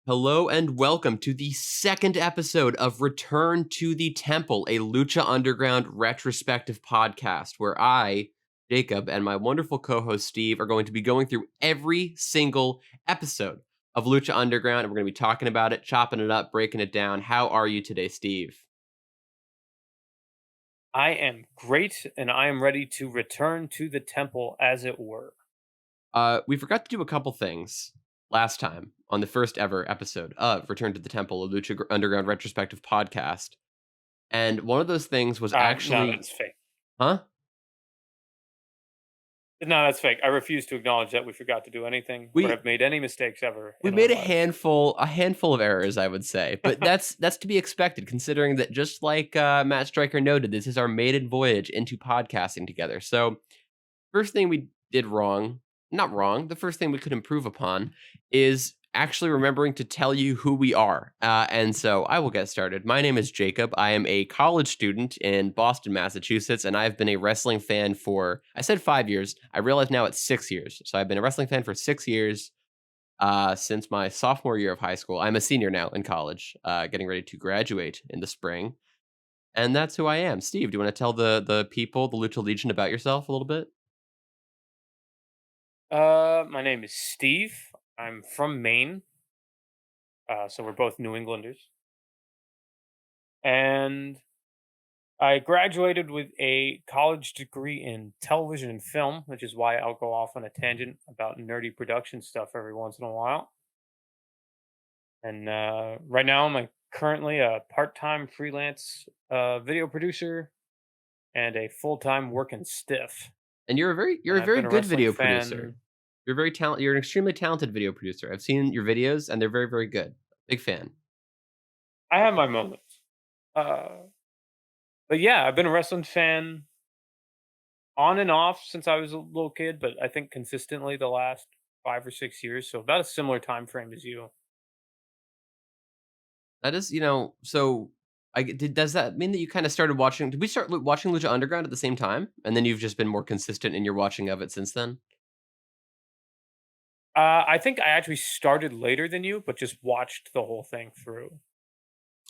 Hello and welcome to the second episode of Return to the Temple, a Lucha Underground retrospective podcast where I, Jacob, and my wonderful co-host Steve are going to be going through every single episode of Lucha Underground, and we're going to be talking about it, chopping it up, breaking it down. How are you today, Steve? I am great, and I am ready to return to the temple, as it were. We forgot to do a couple things last time on the first ever episode of Return to the Temple, a Lucha Underground retrospective podcast. And one of those things was No, actually, that's fake. huh? No, that's fake. I refuse to acknowledge that we forgot to do anything or We have made any mistakes ever we in our made lives. a handful of errors, I would say, but that's to be expected, considering that just like Matt Stryker noted, this is our maiden voyage into podcasting together. So, first thing we did wrong, not wrong, the first thing we could improve upon is actually remembering to tell you who we are. And so I will get started. My name is Jacob. I am a college student in Boston, Massachusetts, and I've been a wrestling fan for, I said 5 years. I realize now it's 6 years. So I've been a wrestling fan for 6 years since my sophomore year of high school. I'm a senior now in college, getting ready to graduate in the spring. And that's who I am. Steve, do you want to tell the people, the Lucha Legion, about yourself a little bit? My name is Steve. I'm from Maine, so we're both New Englanders. And I graduated with a college degree in television and film, which is why I'll go off on a tangent about nerdy production stuff every once in a while. And right now, I'm currently a part-time freelance video producer and a full-time working stiff. And you're And a I've very been a good wrestling video producer. fan. You're an extremely talented video producer. I've seen your videos and they're very, very good. Big fan. I have my moments, uh, but yeah, I've been a wrestling fan on and off since I was a little kid. But I think consistently the last 5 or 6 years, so about a similar time frame as you. That is, so does that mean that you kind of started watching? Did we start watching Lucha Underground at the same time? And then you've just been more consistent in your watching of it since then? I think I actually started later than you, but just watched the whole thing through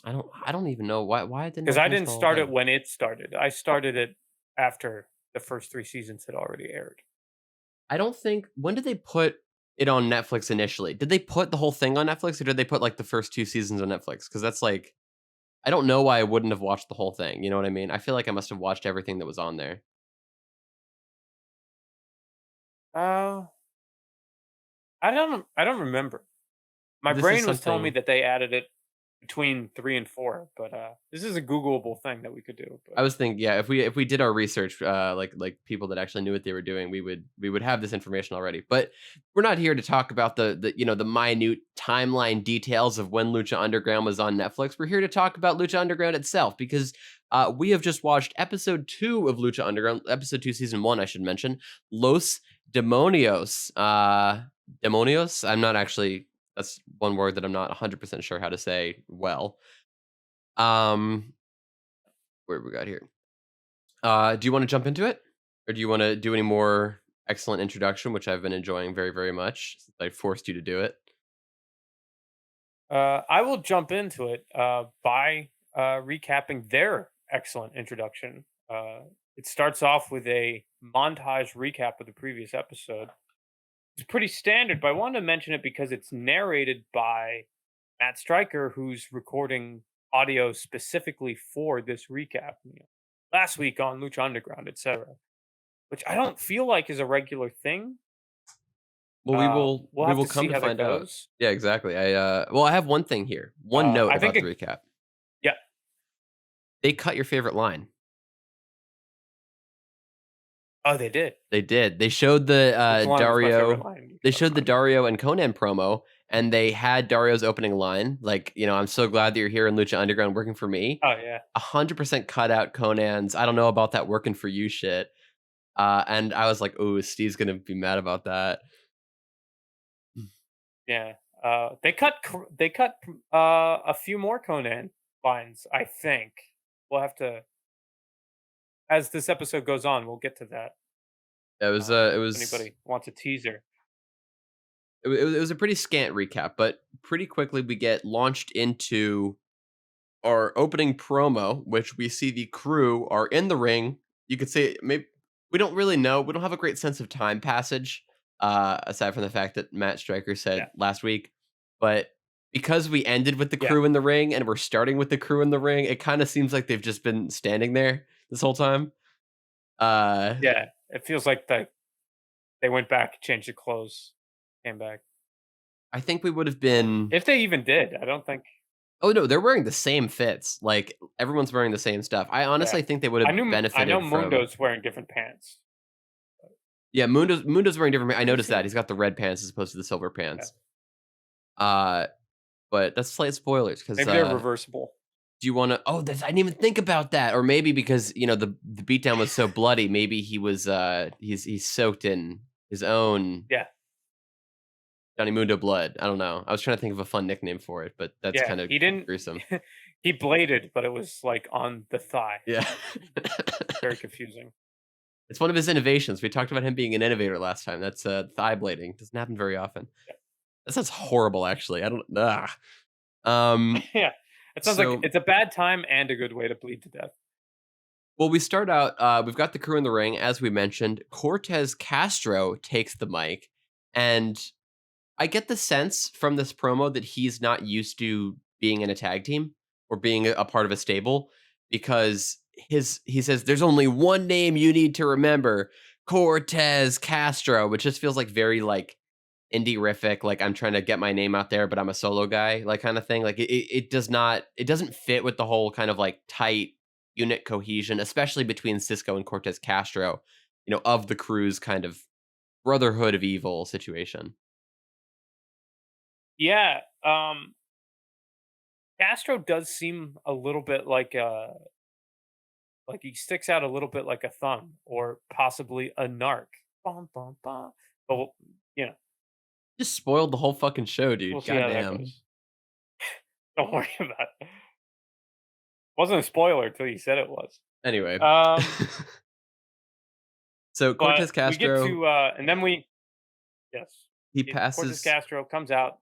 I don't even know why didn't I because I finish didn't the whole start it thing? when it started. I started it after the first 3 seasons had already aired. I don't think when did they put it on Netflix initially? Did they put the whole thing on Netflix or did they put like the first 2 seasons on Netflix? Because that's like I don't know why I wouldn't have watched the whole thing, you know what I mean? I feel like I must have watched everything that was on there. Uh, I don't remember. My This is brain was telling me something that they added it between 3 and 4, but, this is a Googleable thing that we could do, but I was thinking, yeah, if we did our research, like people that actually knew what they were doing, we would have this information already. But we're not here to talk about the minute timeline details of when Lucha Underground was on Netflix. We're here to talk about Lucha Underground itself because we have just watched episode 2 of Lucha Underground, episode 2, season 1, I should mention, Los Demonios. Demonios. I'm not actually. That's one word that I'm not 100% sure how to say well. Um, where we got here? Do you want to jump into it, or do you want to do any more excellent introduction, which I've been enjoying very, very much since I forced you to do it? I will jump into it by recapping their excellent introduction. It starts off with a montage recap of the previous episode. It's pretty standard, but I wanted to mention it because it's narrated by Matt Stryker, who's recording audio specifically for this recap. Last week on Lucha Underground, etc., which I don't feel like is a regular thing. Well, we will We'll we have will to come see to how that find out. goes. Yeah, exactly. I have one thing here, one note I think, about the recap. yeah. They cut your favorite line. Oh, they did. They did. They showed the Which line was my favorite Dario. line? You They gotta showed the remind me. Dario and Conan promo, and they had Dario's opening line, like, I'm so glad that you're here in Lucha Underground working for me. Oh yeah, 100% cut out Conan's. I don't know about that working for you shit. And I was like, "Ooh, Steve's gonna be mad about that." yeah. They cut a few more Conan lines. I think we'll have to, as this episode goes on, we'll get to that. It was, uh, it If was, anybody wants a teaser. it was a pretty scant recap, but pretty quickly we get launched into our opening promo, which we see the crew are in the ring. You could say maybe we don't really know. We don't have a great sense of time passage, aside from the fact that Matt Stryker Yeah. said last week. But because we ended with the Yeah. crew in the ring and we're starting with the crew in the ring, it kind of seems like they've just been standing there this whole time. Uh, Yeah. It feels like they went back, changed the clothes, came back. I think we would have been. If they even did, I don't think. Oh no, they're wearing the same fits. Like everyone's wearing the same stuff. I Yeah. honestly think they would have I know benefited from. Mundo's wearing different pants. Yeah, Mundo's wearing different. I Have you noticed that seen? he's got the red pants as opposed to the silver Yeah. pants. Uh, but that's slight spoilers because Maybe they're reversible. do you want to? Oh, I didn't even think about that. Or maybe because the beatdown was so bloody, maybe he was he's soaked in his own Yeah. Johnny Mundo blood. I don't know. I was trying to think of a fun nickname for it, but that's Yeah. kind of He didn't. gruesome. He bladed, but it was like on the thigh. Yeah. Very confusing. It's one of his innovations. We talked about him being an innovator last time. That's thigh blading. Doesn't happen very often. Yeah. That sounds horrible, actually. I don't. Um. Yeah. It sounds So, like it's a bad time and a good way to bleed to death. well, we start out. We've got the crew in the ring, as we mentioned. Cortez Castro takes the mic, and I get the sense from this promo that he's not used to being in a tag team or being a part of a stable because he says there's only one name you need to remember, Cortez Castro, which just feels like very like indie-rific, like I'm trying to get my name out there, but I'm a solo guy, like kind of thing. Like it doesn't fit with the whole kind of like tight unit cohesion, especially between Cisco and Cortez Castro, of the crew's kind of brotherhood of evil situation. Yeah. Castro does seem a little bit like he sticks out a little bit like a thumb or possibly a narc. Bum, bum, bum. But you know, Just spoiled the whole fucking show, we'll dude. see how that Goddamn. goes. Don't worry about it. Wasn't a spoiler until you said it was. Anyway. Um, So but Cortez we get Castro, to and then yes, he Cortez passes. Castro comes out,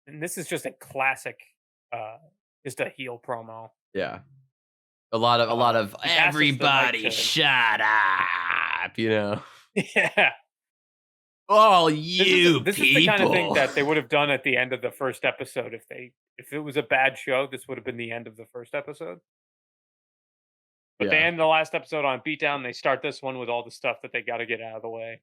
and this is just a classic, uh, just a heel promo. Yeah. A lot of He passes the mic everybody to shut up. yeah. All This you is the kind of thing people. that they would have done at the end of the first episode if it was a bad show. This would have been the end of the first episode. But they Yeah. end the last episode on beatdown. They start this one with all the stuff that they got to get out of the way.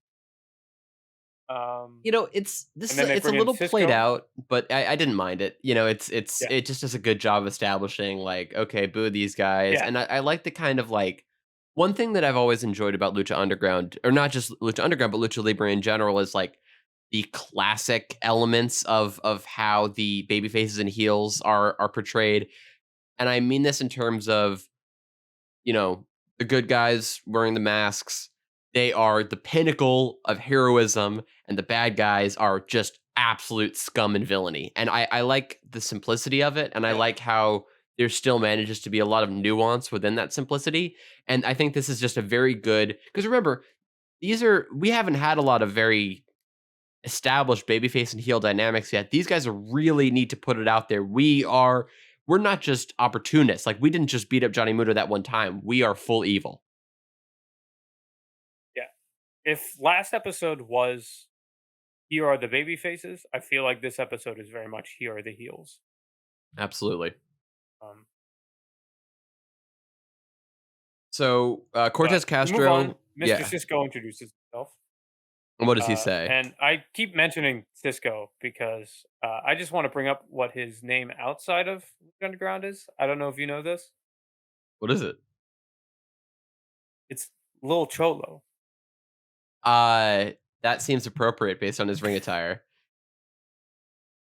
It's then they it's a bring in little played Cisco. out, but I didn't mind it. Yeah. It just does a good job of establishing like, okay, boo these guys. Yeah. And I like the kind of like one thing that I've always enjoyed about Lucha Underground, or not just Lucha Underground, but Lucha Libre in general, is like the classic elements of how the baby faces and heels are portrayed. And I mean this in terms of, the good guys wearing the masks, they are the pinnacle of heroism, and the bad guys are just absolute scum and villainy. And I like the simplicity of it, and I Yeah. like how there still manages to be a lot of nuance within that simplicity. And I think this is just a very good, because remember, we haven't had a lot of very established babyface and heel dynamics yet. These guys are really need to put it out there. We're not just opportunists. Like we didn't just beat up Johnny Mundo that one time. We are full evil. Yeah. If last episode was here are the baby faces, I feel like this episode is very much here are the heels. Absolutely. Um, So Cortez but to move on, Castro, Mr. yeah. Cisco introduces himself. What does he say? And I keep mentioning Cisco because I just want to bring up what his name outside of Lucha Underground is. I don't know if you know this. What is it? It's Lil Cholo. That seems appropriate based on his ring attire.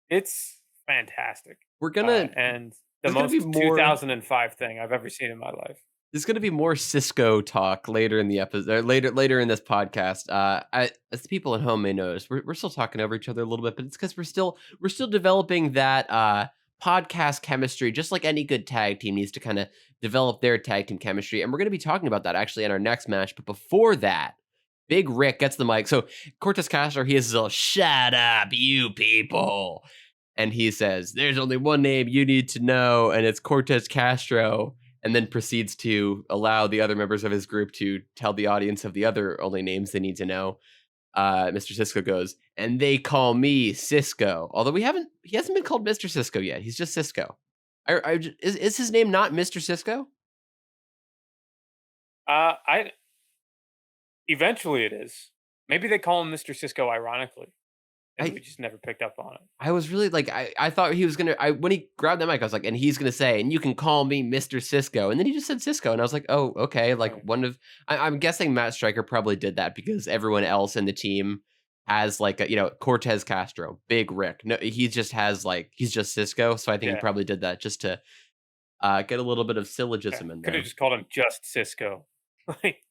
It's fantastic. We're gonna And the there's gonna most be more 2005 thing I've ever seen in my life. there's gonna be more Cisco talk later in the episode, later in this podcast. As the people at home may notice, we're still talking over each other a little bit, but it's because we're still developing that podcast chemistry, just like any good tag team needs to kind of develop their tag team chemistry. And we're gonna be talking about that actually in our next match. But before that, Big Rick gets the mic. So Cortez Castro, he is his little shut up, you people. and he says, "There's only one name you need to know, and it's Cortez Castro." And then proceeds to allow the other members of his group to tell the audience of the other only names they need to know. Mr. Cisco goes, "And they call me Cisco." Although he hasn't been called Mr. Cisco yet. He's just Cisco. Is his name not Mr. Cisco? I eventually it is. Maybe they call him Mr. Cisco ironically, and I we just never picked up on it. I was really like I thought he was gonna. When he grabbed the mic, I was like, and he's gonna say, "And you can call me Mr. Cisco," and then he just said Cisco, and I was like, "Oh, okay." Like Right. I'm guessing Matt Stryker probably did that because everyone else in the team has like Cortez Castro, Big Rick. No, he just has like he's just Cisco, so I think he Yeah. probably did that just to get a little bit of Yeah. syllogism in Could have there. just called him just Cisco. Like,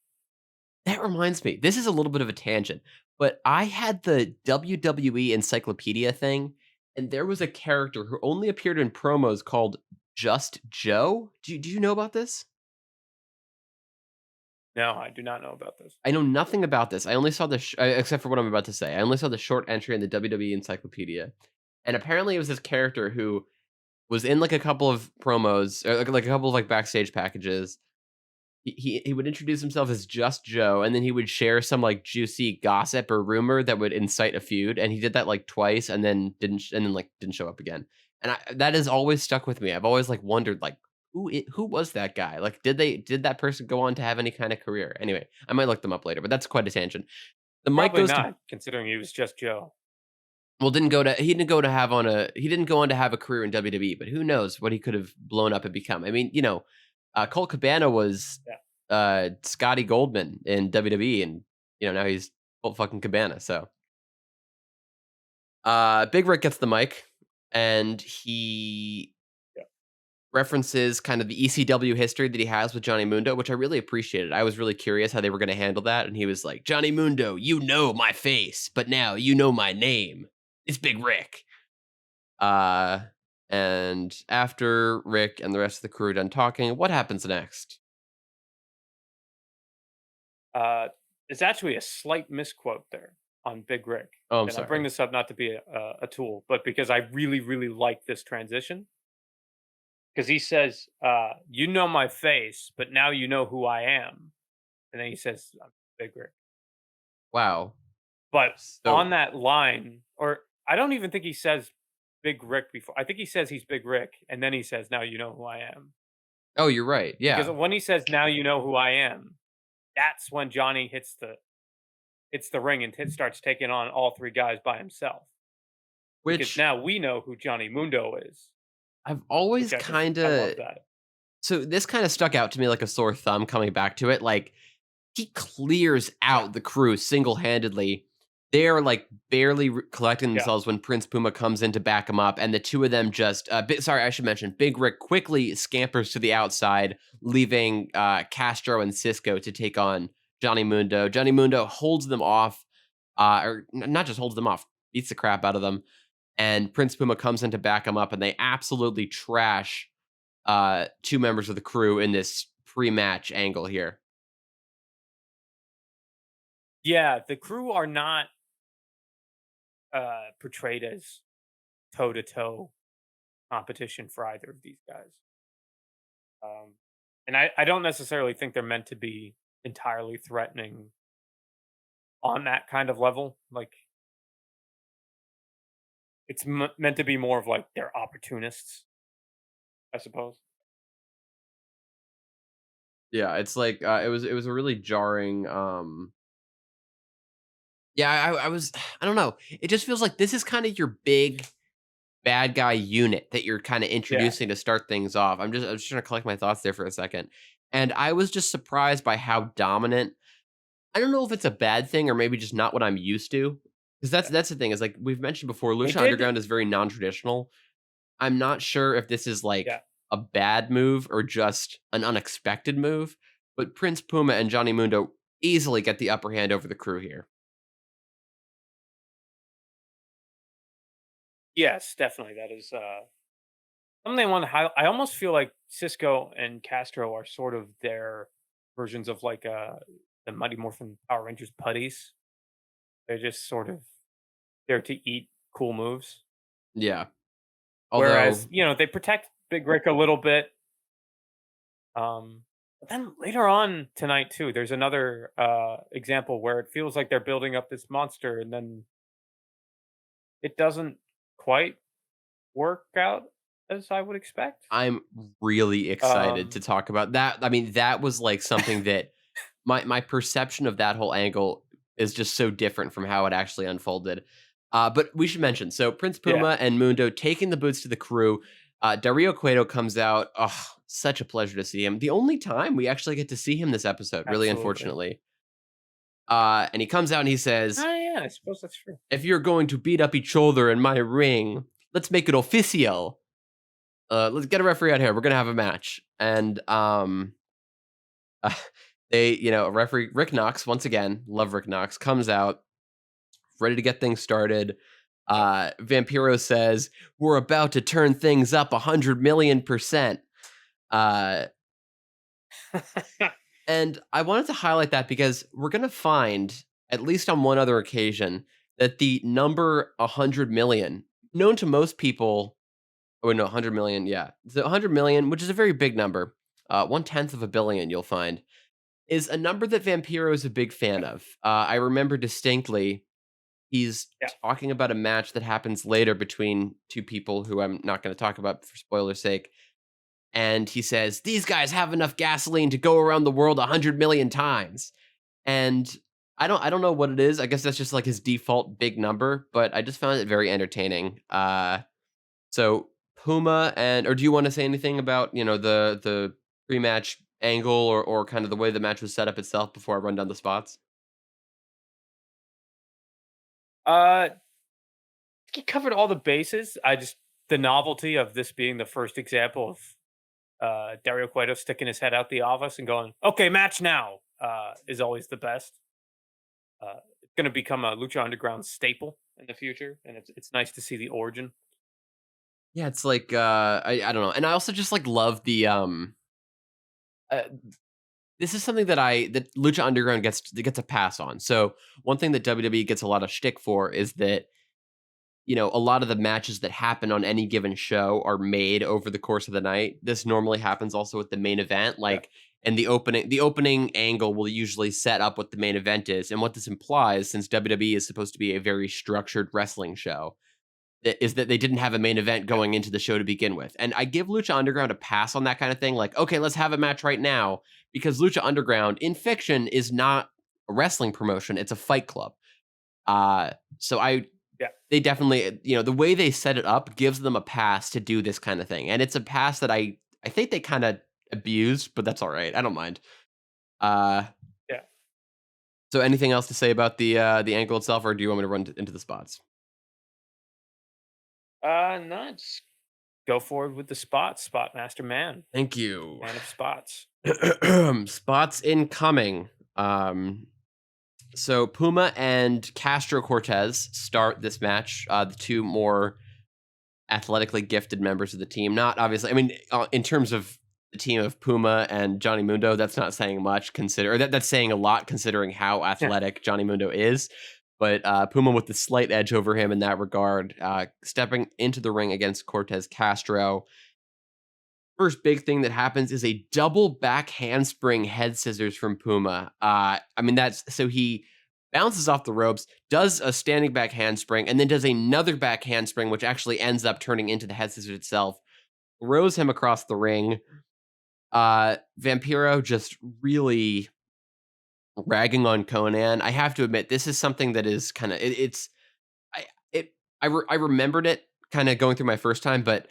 That reminds me, this is a little bit of a tangent, but I had the WWE Encyclopedia thing, and there was a character who only appeared in promos called Just Joe. Do you know about this? no, I do not know about this. I know nothing about this. I only saw except for what I'm about to say. I only saw the short entry in the WWE Encyclopedia, and apparently it was this character who was in like a couple of promos or like a couple of like backstage packages. He would introduce himself as Just Joe, and then he would share some like juicy gossip or rumor that would incite a feud, and he did that like twice, and then didn't show up again. And that has always stuck with me. I've always like wondered like who was that guy? Like did that person go on to have any kind of career? Anyway, I might look them up later, but that's quite a tangent. The mic Probably goes to not, considering he was just Joe. well, didn't go to have on a he didn't go on to have a career in WWE, but who knows what he could have blown up and become. I mean, Colt Cabana was Yeah. Scotty Goldman in WWE, and now he's Colt fucking Cabana. So Big Rick gets the mic, and he Yeah. references kind of the ECW history that he has with Johnny Mundo, which I really appreciated. I was really curious how they were going to handle that, and he was like, "Johnny Mundo, you know my face, but now you know my name. It's Big Rick." Uh, and after Rick and the rest of the crew are done talking, what happens next? Uh, it's actually a slight misquote there on Big Rick, Oh, I'm and I bring sorry. this up not to be a tool, but because I really, really like this transition. Because he says, "You know my face, but now you know who I am," and then he says, "I'm Big Rick." Wow. But on So, that line, or I don't even think he says Big Rick before. I think he says he's Big Rick, and then he says, "Now you know who I am." oh, you're right. Because Yeah. when he says, "Now you know who I am," that's when Johnny hits the ring and starts taking on all three guys by himself. Because Which now we know who Johnny Mundo is, I've which always I love kinda that. so this kinda stuck out to me like a sore thumb coming back to it, like, he clears Yeah, out the crew single-handedly. They're, like, barely collecting yeah, themselves when Prince Puma comes in to back him up, and the 2 of them just, sorry, I should mention, Big Rick quickly scampers to the outside, leaving, Castro and Cisco to take on Johnny Mundo. Johnny Mundo holds them off, or not just holds them off, beats the crap out of them, and Prince Puma comes in to back him up, and they absolutely trash 2 members of the crew in this pre-match angle here. yeah. The crew are not portrayed as toe to toe competition for either of these guys. And I don't necessarily think they're meant to be entirely threatening on that kind of level. Like, it's meant to be more of like they're opportunists, I suppose. Yeah, it's like, it was a really jarring, yeah, I was I don't know. It just feels like this is kinda your big bad guy unit that you're kinda Yeah, introducing to start things off. I'm just trying to collect my thoughts there for a second, and I was just surprised by how dominant. I don't know if it's a bad thing or maybe just not what I'm used to, because yeah. that's the thing is, like, we've mentioned before, They Lucha did. Underground is very non-traditional. I'm not sure if this is, Yeah, like, a bad move or just an unexpected move, but Prince Puma and Johnny Mundo easily get the upper hand over the crew here. yes, definitely. That is something I want to highlight. I almost feel like Cisco and Castro are sort of their versions of like the Mighty Morphin Power Rangers putties. They're just sort of there to eat cool moves. Yeah. Whereas, Although they protect Big Rick a little bit. But then later on tonight too, there's another example where it feels like they're building up this monster, and then it doesn't quite work out as I would expect. I'm really excited to Um, talk about that. I mean, that was like something that my perception of that whole angle is just so different from how it actually unfolded. But we should mention, so Prince yeah, Puma and Mundo taking the boots to the crew. Dario Cueto comes out. Oh, such a pleasure to see him. The only time we actually get to see him this episode, really absolutely. unfortunately. And he comes out and he says, Oh yeah, I suppose that's true. "If you're going to beat up each other in my ring, let's make it official. Let's get a referee out here. We're gonna have a match." And uh, referee Rick Knox, once again, love Rick Knox, comes out ready to get things started. Yep. Vampiro says, "We're about to turn things up 100 million%." Uh, and I wanted to highlight that because we're gonna find, at least on one other occasion, that the number 100 million, known to most people. Oh no, 100 million. Yeah, the 100 million, which is a very big number, 1/10 of a billion. You'll find is a number that Vampiro is a big fan of. I remember distinctly he's Yeah. talking about a match that happens later between two people who I'm not going to talk about for spoiler's sake. And he says, "These guys have enough gasoline to go around the world 100 million times." And I don't know what it is. I guess that's just like his default big number, but I just found it very entertaining. So Puma or do you want to say anything about, the pre-match angle or kind of the way the match was set up itself before I run down the spots? I think he covered all the bases. The novelty of this being the first example of Dario Cueto sticking his head out the office and going, "Okay, match now," is always the best. It's going to become a Lucha Underground staple in the future, and it's nice to see the origin. Yeah, it's like I don't know. And I also just like love the uh, this is something that Lucha Underground gets a pass on. So one thing that WWE gets a lot of shtick for is that a lot of the matches that happen on any given show are made over the course of the night. This normally happens also with the main event, Yeah, like and the opening angle will usually set up what the main event is. And what this implies, since WWE is supposed to be a very structured wrestling show, is that they didn't have a main event yeah, going into the show to begin with. And I give Lucha Underground a pass on that kind of thing. Like, okay, let's have a match right now, because Lucha Underground in fiction is not a wrestling promotion, it's a fight club. So yeah. they definitely, the way they set it up gives them a pass to do this kind of thing. And it's a pass that I think they kind of abused, but that's all right. I don't mind. Uh, Yeah. so anything else to say about the angle itself, or do you want me to run into the spots? No, just go forward with the spots. Spot master man, Thank you. man of spots. Spots incoming. So Puma and Castro Cortez start this match. The two more athletically gifted members of the team. Not obviously. I mean, in terms of the team of Puma and Johnny Mundo, that's not saying much. That's saying a lot considering how athletic Johnny Mundo is. But Puma with the slight edge over him in that regard, stepping into the ring against Cortez Castro. First big thing that happens is a double back handspring head scissors from Puma. I mean, that's so he bounces off the ropes, does a standing back handspring, and then does another back handspring, which actually ends up turning into the head scissors itself. Throws him across the ring. Vampiro just really ragging on Conan. I have to admit, this is something that is kind of it's I it I remembered it kind of going through my first time, but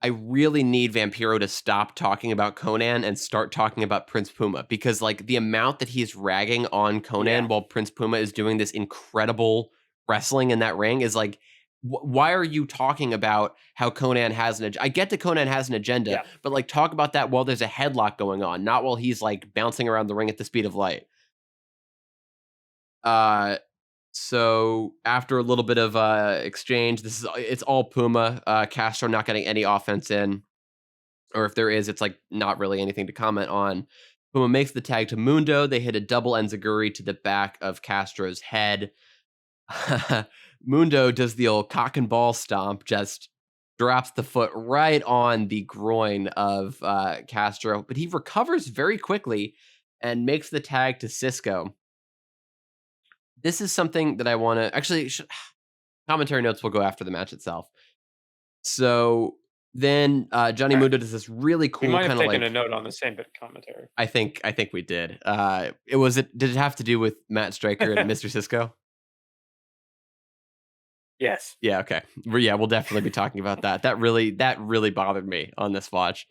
I really need Vampiro to stop talking about Conan and start talking about Prince Puma, because like the amount that he's ragging on Yeah, Conan while Prince Puma is doing this incredible wrestling in that ring is like, why are you talking about how Conan has an agenda? I get that Conan has an agenda, yeah. but like talk about that while there's a headlock going on, not while he's like bouncing around the ring at the speed of light. Uh, so after a little bit of exchange, it's all Puma. Castro not getting any offense in, or if there is, it's like not really anything to comment on. Puma makes the tag to Mundo. They hit a double enziguri to the back of Castro's head. Mundo does the old cock and ball stomp, just drops the foot right on the groin of Castro, but he recovers very quickly and makes the tag to Cisco. This is something that I want to actually commentary notes will go after the match itself. So then Johnny Mundo does this really We cool might have kind of taken like a note on the same bit of commentary. I think we did. Did it have to do with Matt Stryker and Mr. Cisco? Yes. Yeah, okay. We'll definitely be talking about that. That really bothered me on this watch.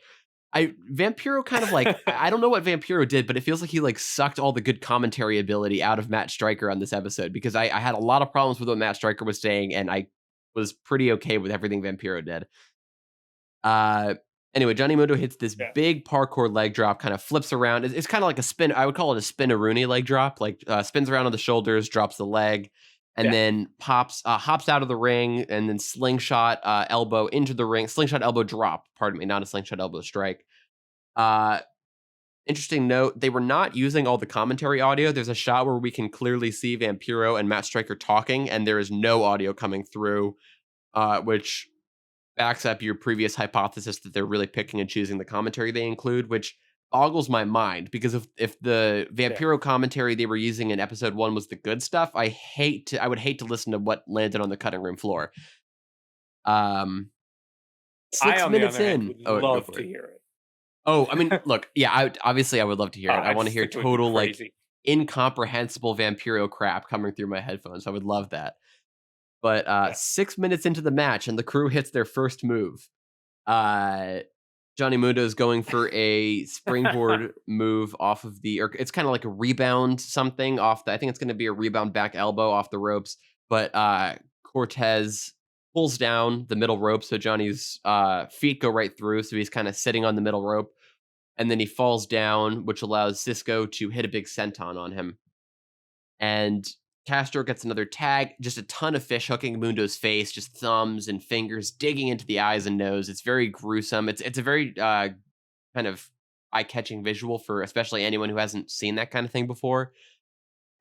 Vampiro kind of like I don't know what Vampiro did, but it feels like he like sucked all the good commentary ability out of Matt Stryker on this episode because I had a lot of problems with what Matt Stryker was saying, and I was pretty okay with everything Vampiro did. Anyway, Johnny Mundo hits this big parkour leg drop, kind of flips around. It's kind of like a spin. I would call it a spin-a-rooney leg drop, like spins around on the shoulders, drops the leg, and then hops out of the ring, and then slingshot elbow into the ring. Slingshot elbow drop, pardon me, not a slingshot elbow strike. Interesting note, they were not using all the commentary audio. There's a shot where we can clearly see Vampiro and Matt Stryker talking, and there is no audio coming through, which backs up your previous hypothesis that they're really picking and choosing the commentary they include, which boggles my mind because if the Vampiro commentary they were using in episode 1 was the good stuff, I would hate to listen to what landed on the cutting room floor. 6 minutes in. Would love to hear it. Oh, I mean, look, yeah, I would love to hear it. I want to hear total like incomprehensible Vampiro crap coming through my headphones. I would love that. But 6 minutes into the match, and the crew hits their first move. Johnny Mundo is going for a springboard move off of or it's kind of like a rebound something off I think it's going to be a rebound back elbow off the ropes. But Cortez pulls down the middle rope, so Johnny's feet go right through, so he's kind of sitting on the middle rope. And then he falls down, which allows Cisco to hit a big senton on him. And Castro gets another tag, just a ton of fish hooking Mundo's face, just thumbs and fingers digging into the eyes and nose. It's very gruesome. It's a very kind of eye-catching visual for especially anyone who hasn't seen that kind of thing before.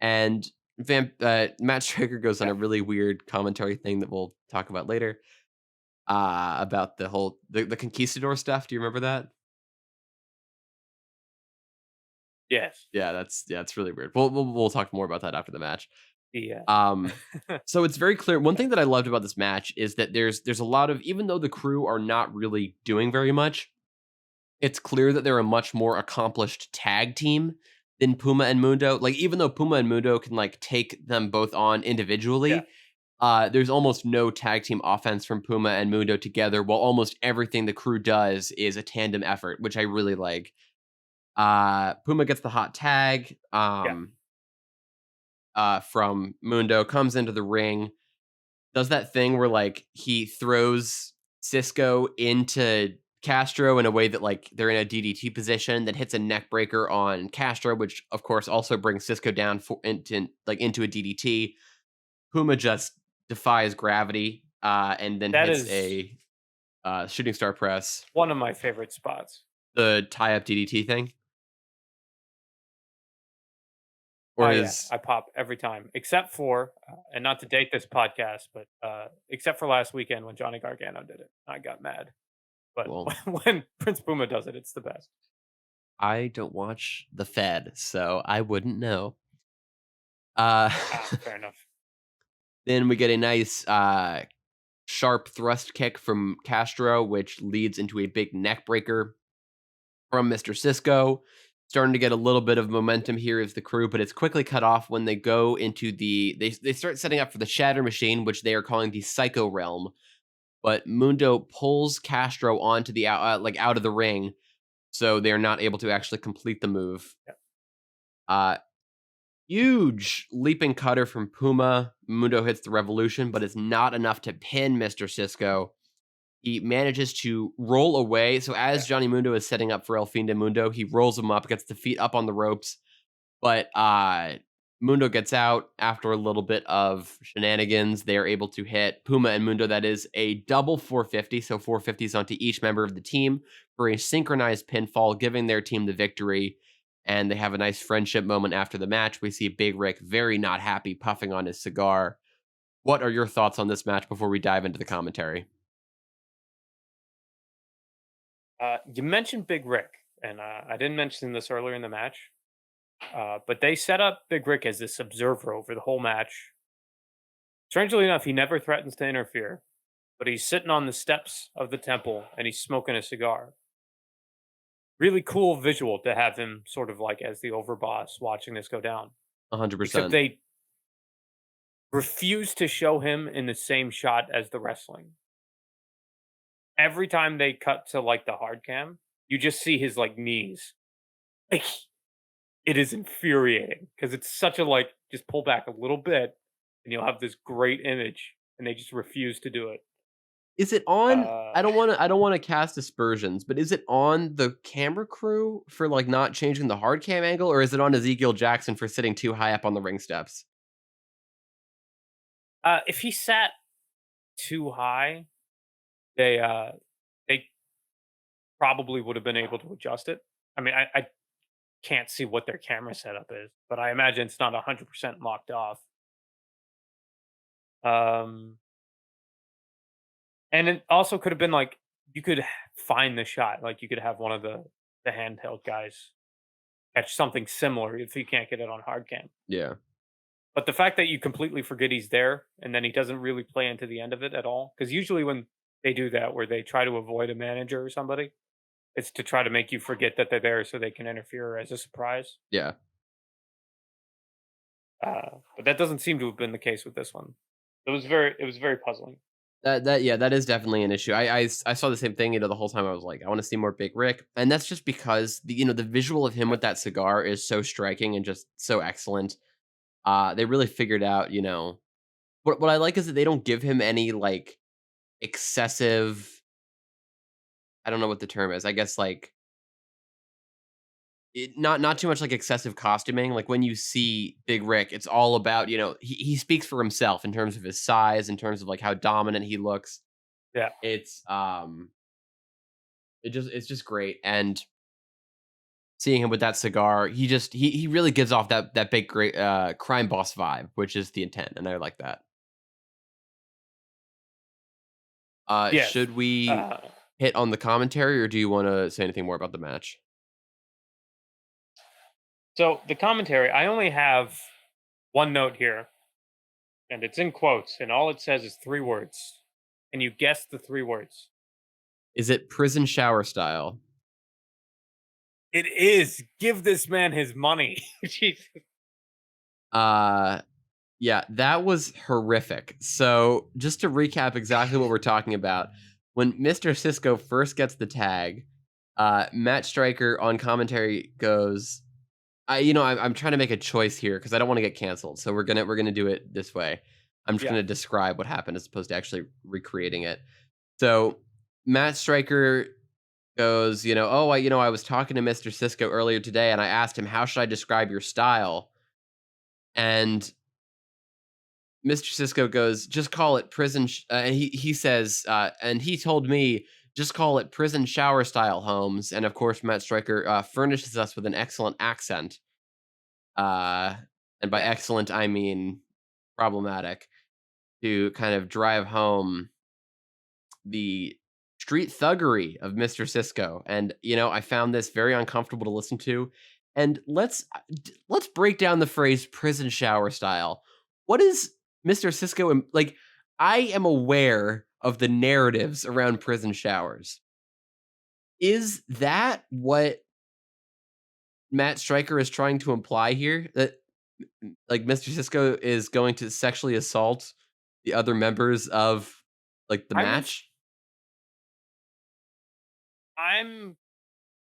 And Matt Stryker goes on a really weird commentary thing that we'll talk about later about the whole the conquistador stuff. Do you remember that? Yes. Yeah, it's really weird. We'll talk more about that after the match. Yeah. So it's very clear. One thing that I loved about this match is that there's a lot of, even though the crew are not really doing very much, it's clear that they're a much more accomplished tag team than Puma and Mundo. Like, even though Puma and Mundo can like take them both on individually, there's almost no tag team offense from Puma and Mundo together, while almost everything the crew does is a tandem effort, which I really like. Puma gets the hot tag from Mundo, comes into the ring, does that thing where like he throws Cisco into Castro in a way that like they're in a DDT position, that hits a neck breaker on Castro, which of course also brings Cisco down into a DDT. Puma just defies gravity and then hits a shooting star press. One of my favorite spots. The tie-up DDT thing? I pop every time, except for, and not to date this podcast, but except for last weekend when Johnny Gargano did it. I got mad. But when Prince Puma does it, it's the best. I don't watch the Fed, so I wouldn't know. Fair enough. Then we get a nice sharp thrust kick from Castro, which leads into a big neck breaker from Mr. Cisco. Starting to get a little bit of momentum here as the crew, but it's quickly cut off when they go into they start setting up for the Shatter Machine, which they are calling the Psycho Realm. But Mundo pulls Castro onto the out of the ring, so they are not able to actually complete the move. Huge leaping cutter from Puma. Mundo hits the Revolution, but it's not enough to pin Mr. Cisco. He manages to roll away. So as Johnny Mundo is setting up for El Fin de Mundo, he rolls him up, gets the feet up on the ropes. But Mundo gets out after a little bit of shenanigans. They are able to hit Puma and Mundo. That is a double 450. So 450s onto each member of the team for a synchronized pinfall, giving their team the victory. And they have a nice friendship moment after the match. We see Big Rick very not happy, puffing on his cigar. What are your thoughts on this match before we dive into the commentary? You mentioned Big Rick, and I didn't mention this earlier in the match, but they set up Big Rick as this observer over the whole match. Strangely enough, he never threatens to interfere, but he's sitting on the steps of the temple and he's smoking a cigar. Really cool visual to have him sort of like as the overboss watching this go down. Except 100%. they refuse to show him in the same shot as the wrestling. Every time they cut to like the hard cam, you just see his like knees. Like it is infuriating because it's such a like just pull back a little bit and you'll have this great image and they just refuse to do it. Is it on Uh I don't wanna cast aspersions, but is it on the camera crew for, like, not changing the hard cam angle, or is it on Ezekiel Jackson for sitting too high up on the ring steps? if he sat too high, they probably would have been able to adjust it. I mean, I can't see what their camera setup is, but I imagine it's not 100% locked off. Um, and it also could have been like you could find the shot, like you could have one of the handheld guys catch something similar if you can't get it on hard cam. Yeah. But the fact that you completely forget he's there and then he doesn't really play into the end of it at all, because usually when they do that, where they try to avoid a manager or somebody, it's to try to make you forget that they're there so they can interfere as a surprise. Yeah. But that doesn't seem to have been the case with this one. It was very puzzling. That is definitely an issue. I saw the same thing, the whole time I was like, "I wanna see more Big Rick," and that's just because the visual of him with that cigar is so striking and just so excellent. They really figured out, what I like is that they don't give him any, like, excessive I don't know what the term is. I guess, like, not too much, like, excessive costuming. Like, when you see Big Rick, it's all about, he speaks for himself in terms of his size, in terms of, like, how dominant he looks. Yeah. It's, it's just great, and seeing him with that cigar, he really gives off that big, great, crime boss vibe, which is the intent, and I like that. Yes. Should we Uh, hit on the commentary, or do you wanna say anything more about the match? so the commentary, I only have one note here, and it's in quotes, and all it says is three words. And you guess the three words. Is it prison shower style? It is. Give this man his money. Jesus. Uh, yeah, that was horrific. So, just to recap exactly what we're talking about, when Mr. Cisco first gets the tag, Matt Stryker on commentary goes, I'm trying to make a choice here because I don't want to get canceled. So we're gonna do it this way. I'm just Yeah. gonna describe what happened as opposed to actually recreating it. So Matt Stryker goes, I was talking to Mr. Cisco earlier today, and I asked him, how should I describe your style? And Mr. Cisco goes, just call it prison. He says, and he told me, just call it prison shower style homes. And of course, Matt Stryker furnishes us with an excellent accent. Uh, and by Yeah. excellent, I mean problematic, to kind of drive home the street thuggery of Mr. Cisco. And I found this very uncomfortable to listen to. And let's break down the phrase prison shower style. What is Mr. Cisco like? I am aware of the narratives around prison showers. Is that what Matt Stryker is trying to imply here? That like Mr. Cisco is going to sexually assault the other members of like the I was match? I'm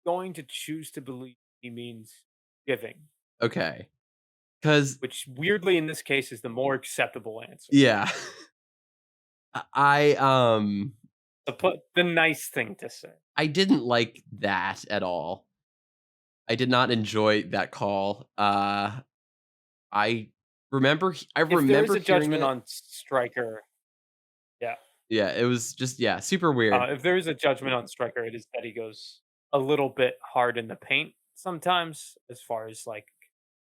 going to choose to believe he means giving, Okay. 'Cause which weirdly in this case is the more acceptable answer. yeah. I, The nice thing to say. I didn't like that at all. I did not enjoy that call. I I If there is remember a hearing judgment it. on Striker, yeah. Yeah, it was just yeah, super weird. If there is a judgment on Striker, it is that he goes a little bit hard in the paint sometimes, as far as like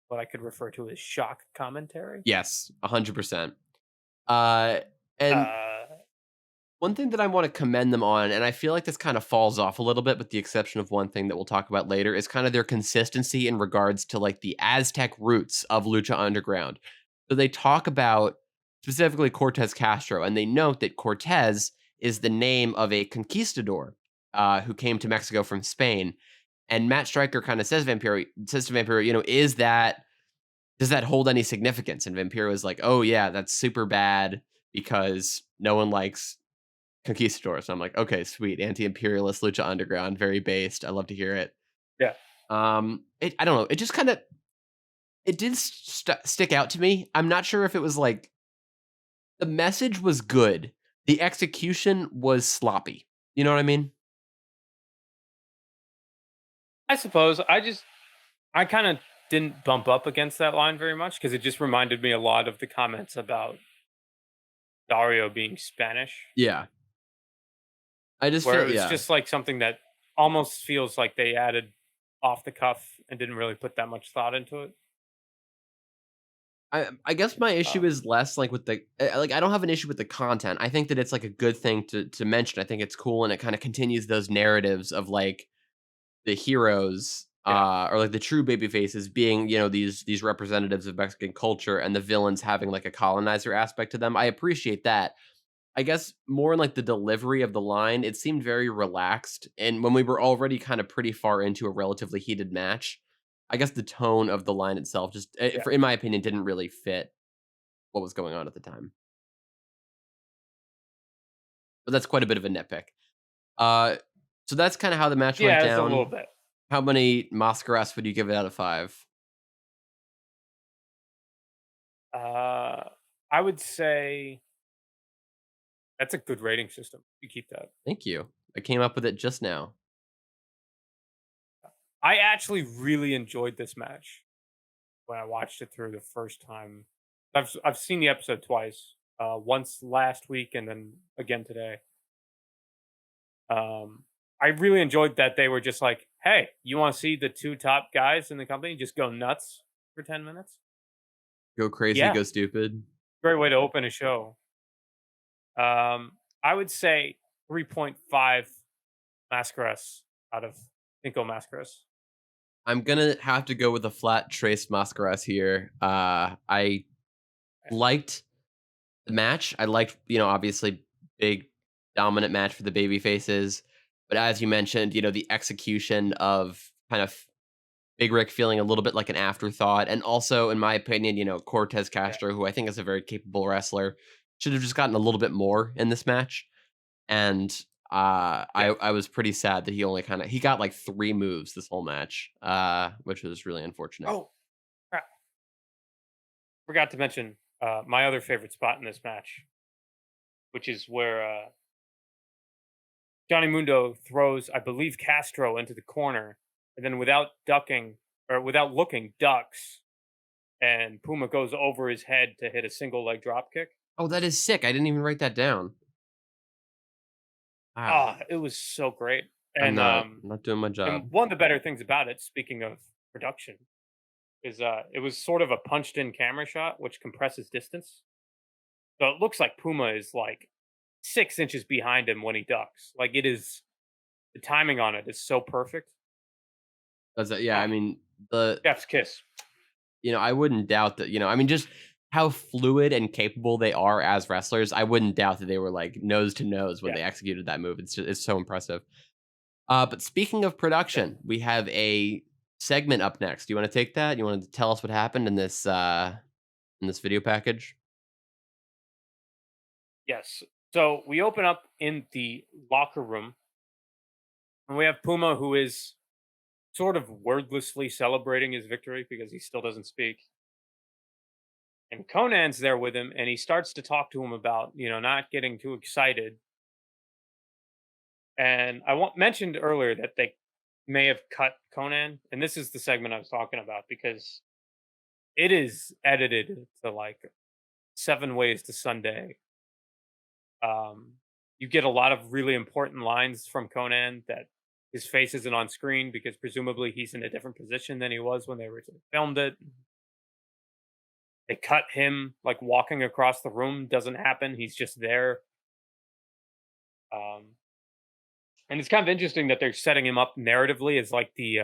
what I could refer to as shock commentary. Yes, 100%. Uh, and Uh, One thing that I want to commend them on, and I feel like this kind of falls off a little bit, with the exception of one thing that we'll talk about later, is kind of their consistency in regards to like the Aztec roots of Lucha Underground. So they talk about specifically Cortez Castro, and they note that Cortez is the name of a conquistador who came to Mexico from Spain. And Matt Stryker kind of says to Vampiro, is that does that hold any significance? And Vampiro is like, oh yeah, that's super bad because no one likes conquistadors. I'm like, okay, sweet, anti-imperialist Lucha Underground, very based. I love to hear it. Yeah. I don't know. It just kind of it did stick out to me. I'm not sure if it was like the message was good, the execution was sloppy. You know what I mean? I suppose I kind of didn't bump up against that line very much because it just reminded me a lot of the comments about Dario being Spanish, Yeah. I just where feel it was yeah. just like something that almost feels like they added off the cuff and didn't really put that much thought into it. I guess my issue Um, is less like with the like I don't have an issue with the content. I think that it's like a good thing to mention. I think it's cool and it kind of continues those narratives of like the heroes yeah, or like the true baby faces being, these representatives of Mexican culture and the villains having like a colonizer aspect to them. I appreciate that. I guess more in like the delivery of the line, it seemed very relaxed. And when we were already kind of pretty far into a relatively heated match, I guess the tone of the line itself just, yeah, in my opinion, didn't really fit what was going on at the time. But that's quite a bit of a nitpick. Uh, so that's kind of how the match went yeah. It's a little down. bit. How many mascaras would you give it out of 5? Uh, I would say that's a good rating system. You keep that. Thank you. I came up with it just now. I actually really enjoyed this match when I watched it through the first time. I've seen the episode twice. Once last week and then again today. Um, I really enjoyed that they were just like, "Hey, you want to see the two top guys in the company just go nuts for 10 minutes?" Go crazy, Yeah, go stupid. great way to open a show. I would say 3.5 mascaras out of Cinco mascaras. I'm gonna have to go with a flat trace mascaras here. I liked the match. I liked, obviously big dominant match for the baby faces. But as you mentioned, the execution of kind of Big Rick feeling a little bit like an afterthought. And also, in my opinion, Cortez Yeah, Castro, who I think is a very capable wrestler, should have just gotten a little bit more in this match. And yeah. I was pretty sad that he got like 3 moves this whole match, which was really unfortunate. Oh, crap. Forgot to mention my other favorite spot in this match, which is where Johnny Mundo throws, I believe, Castro into the corner, and then without ducking or without looking, ducks, and Puma goes over his head to hit a single leg drop kick. Oh, that is sick. I didn't even write that down. Ah, Ah, it was so great. I'm And not um I'm not doing my and job. one of the better things about it, speaking of production, is it was sort of a punched in camera shot which compresses distance. So it looks like Puma is like 6 inches behind him when he ducks. Like it is the timing on it is so perfect. Does that yeah, I Ah, mean, the chef's kiss. I wouldn't doubt that, I mean, just how fluid and capable they are as wrestlers, I wouldn't doubt that they were, like, nose to nose when Yeah, they executed that move. It's so impressive. But speaking of yeah. production, we have a segment up next. Do you wanna take that? You wanna tell us what happened in this video package? Yes. So we open up in the locker room, and we have Puma, who is sort of wordlessly celebrating his victory because he still doesn't speak. And Conan's there with him, and he starts to talk to him about, not getting too excited. And mentioned earlier that they may have cut Conan, and this is the segment I was talking about because it is edited to like 7 ways to Sunday. Um, you get a lot of really important lines from Conan that his face isn't on screen because presumably he's in a different position than he was when they originally filmed it. They cut him like walking across the room doesn't happen. He's just there. Um, and it's kind of interesting that they're setting him up narratively as like the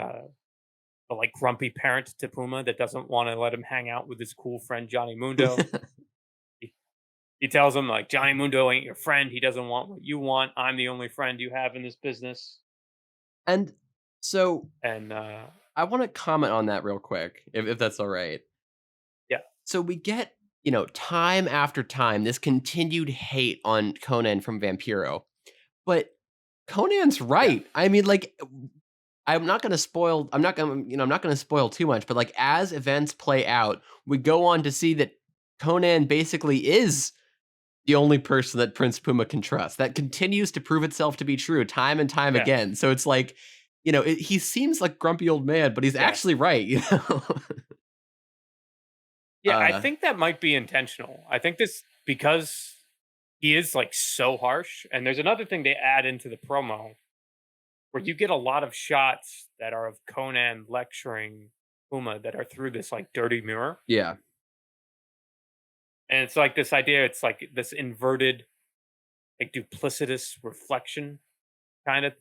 like grumpy parent to Puma that doesn't want to let him hang out with his cool friend Johnny Mundo. He, he tells him like Johnny Mundo ain't your friend. He doesn't want what you want. I'm the only friend you have in this business. And so And I want to comment on that real quick, if that's all right. yeah, So we get, time after time, this continued hate on Conan from Vampiro. But Conan's yeah, right. I mean, like, I'm not gonna spoil too much, but like as events play out, we go on to see that Conan basically is the only person that Prince Puma can trust. That continues to prove itself to be true time and time yeah, again. So it's like, he seems like grumpy old man, but he's yeah, actually right. yeah. I uh, think that might be intentional. I think this because he is like so harsh. And there's another thing they add into the promo where you get a lot of shots that are of Conan lecturing Puma that are through this like dirty mirror. yeah, And it's like this idea, it's like this inverted, like duplicitous reflection kind of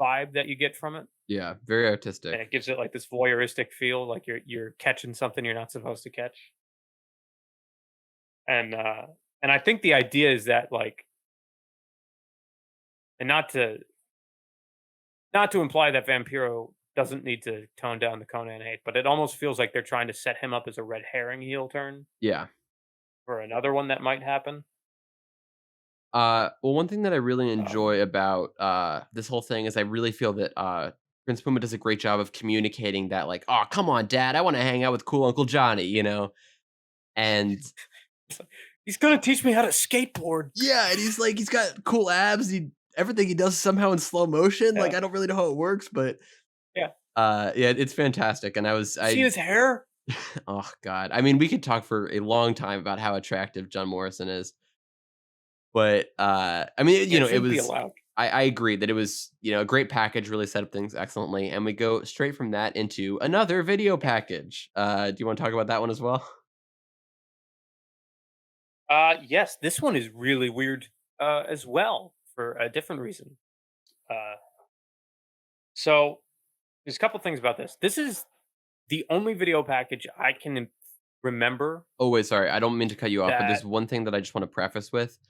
vibe that you get from it. yeah, very And artistic. it gives it like this voyeuristic feel, like you're catching something you're not supposed to catch. And and I think the idea is that like and not to imply that Vampiro doesn't need to tone down the Conan hate, but it almost feels like they're trying to set him up as a red herring heel turn Yeah. for another one that might happen. Well, one thing that I really Um, enjoy about this whole thing is I really feel that Prince Puma does a great job of communicating that, like, oh, come on, Dad, I want to hang out with cool Uncle Johnny. And it's like, he's gonna teach me how to skateboard. yeah, and he's got cool abs. Everything he does somehow in slow motion. Yeah, Like I don't really know how it works, but yeah. yeah, it's fantastic. And See his hair? oh god, I mean, we could talk for a long time about how attractive John Morrison is. But, I mean, Yeah, it it shouldn't be was allowed. I agree that it was, a great package, really set up things excellently, and we go straight from that into another video package. Do you wanna talk about that one as well? Yes, this one is really weird as well for a different reason. Uh, so there's a couple things about this. This is the only video package I can remember Oh, wait, sorry, I don't mean to cut you off, but there's that. one thing that I just wanna preface with. Yeah,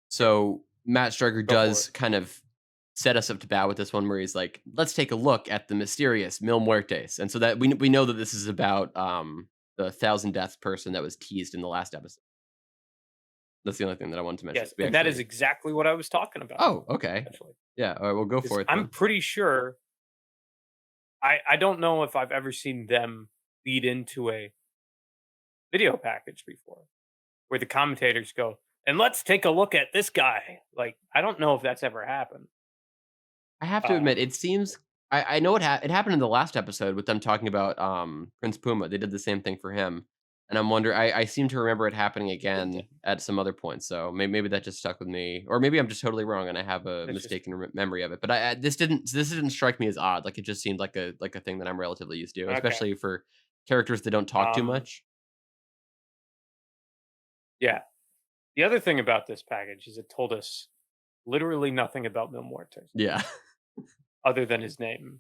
So, Matt Striker go for does it. kind of set us up to bat with this one where he's like, "Let's take a look at the mysterious Mil Muertes," and so that we know that this is about, the 1,000 deaths person that was teased in the last episode. That's the only thing that I wanted to mention. Yes, We and that is actually exactly what I was talking about. Oh, okay. Actually, Yeah, alright, well, go because for it I'm then. pretty sure I don't know if I've ever seen them lead into a video package before where the commentators go and let's take a look at this guy. Like I don't know if that's ever happened. I have to admit, Um, it seems I know it happened in the last episode with them talking about, Prince Puma, they did the same thing for him, and I seem to remember it happening did they? again at some other point, so maybe that just stuck with me, or maybe I'm just totally wrong and I have a It's just mistaken memory of it, but this didn't strike me as odd, like, it just seemed like a thing that I'm relatively used to, okay. especially for characters that don't talk too Um, much. yeah. The other thing about this package is it told us literally nothing about Mil Muertes Yeah. other than his name.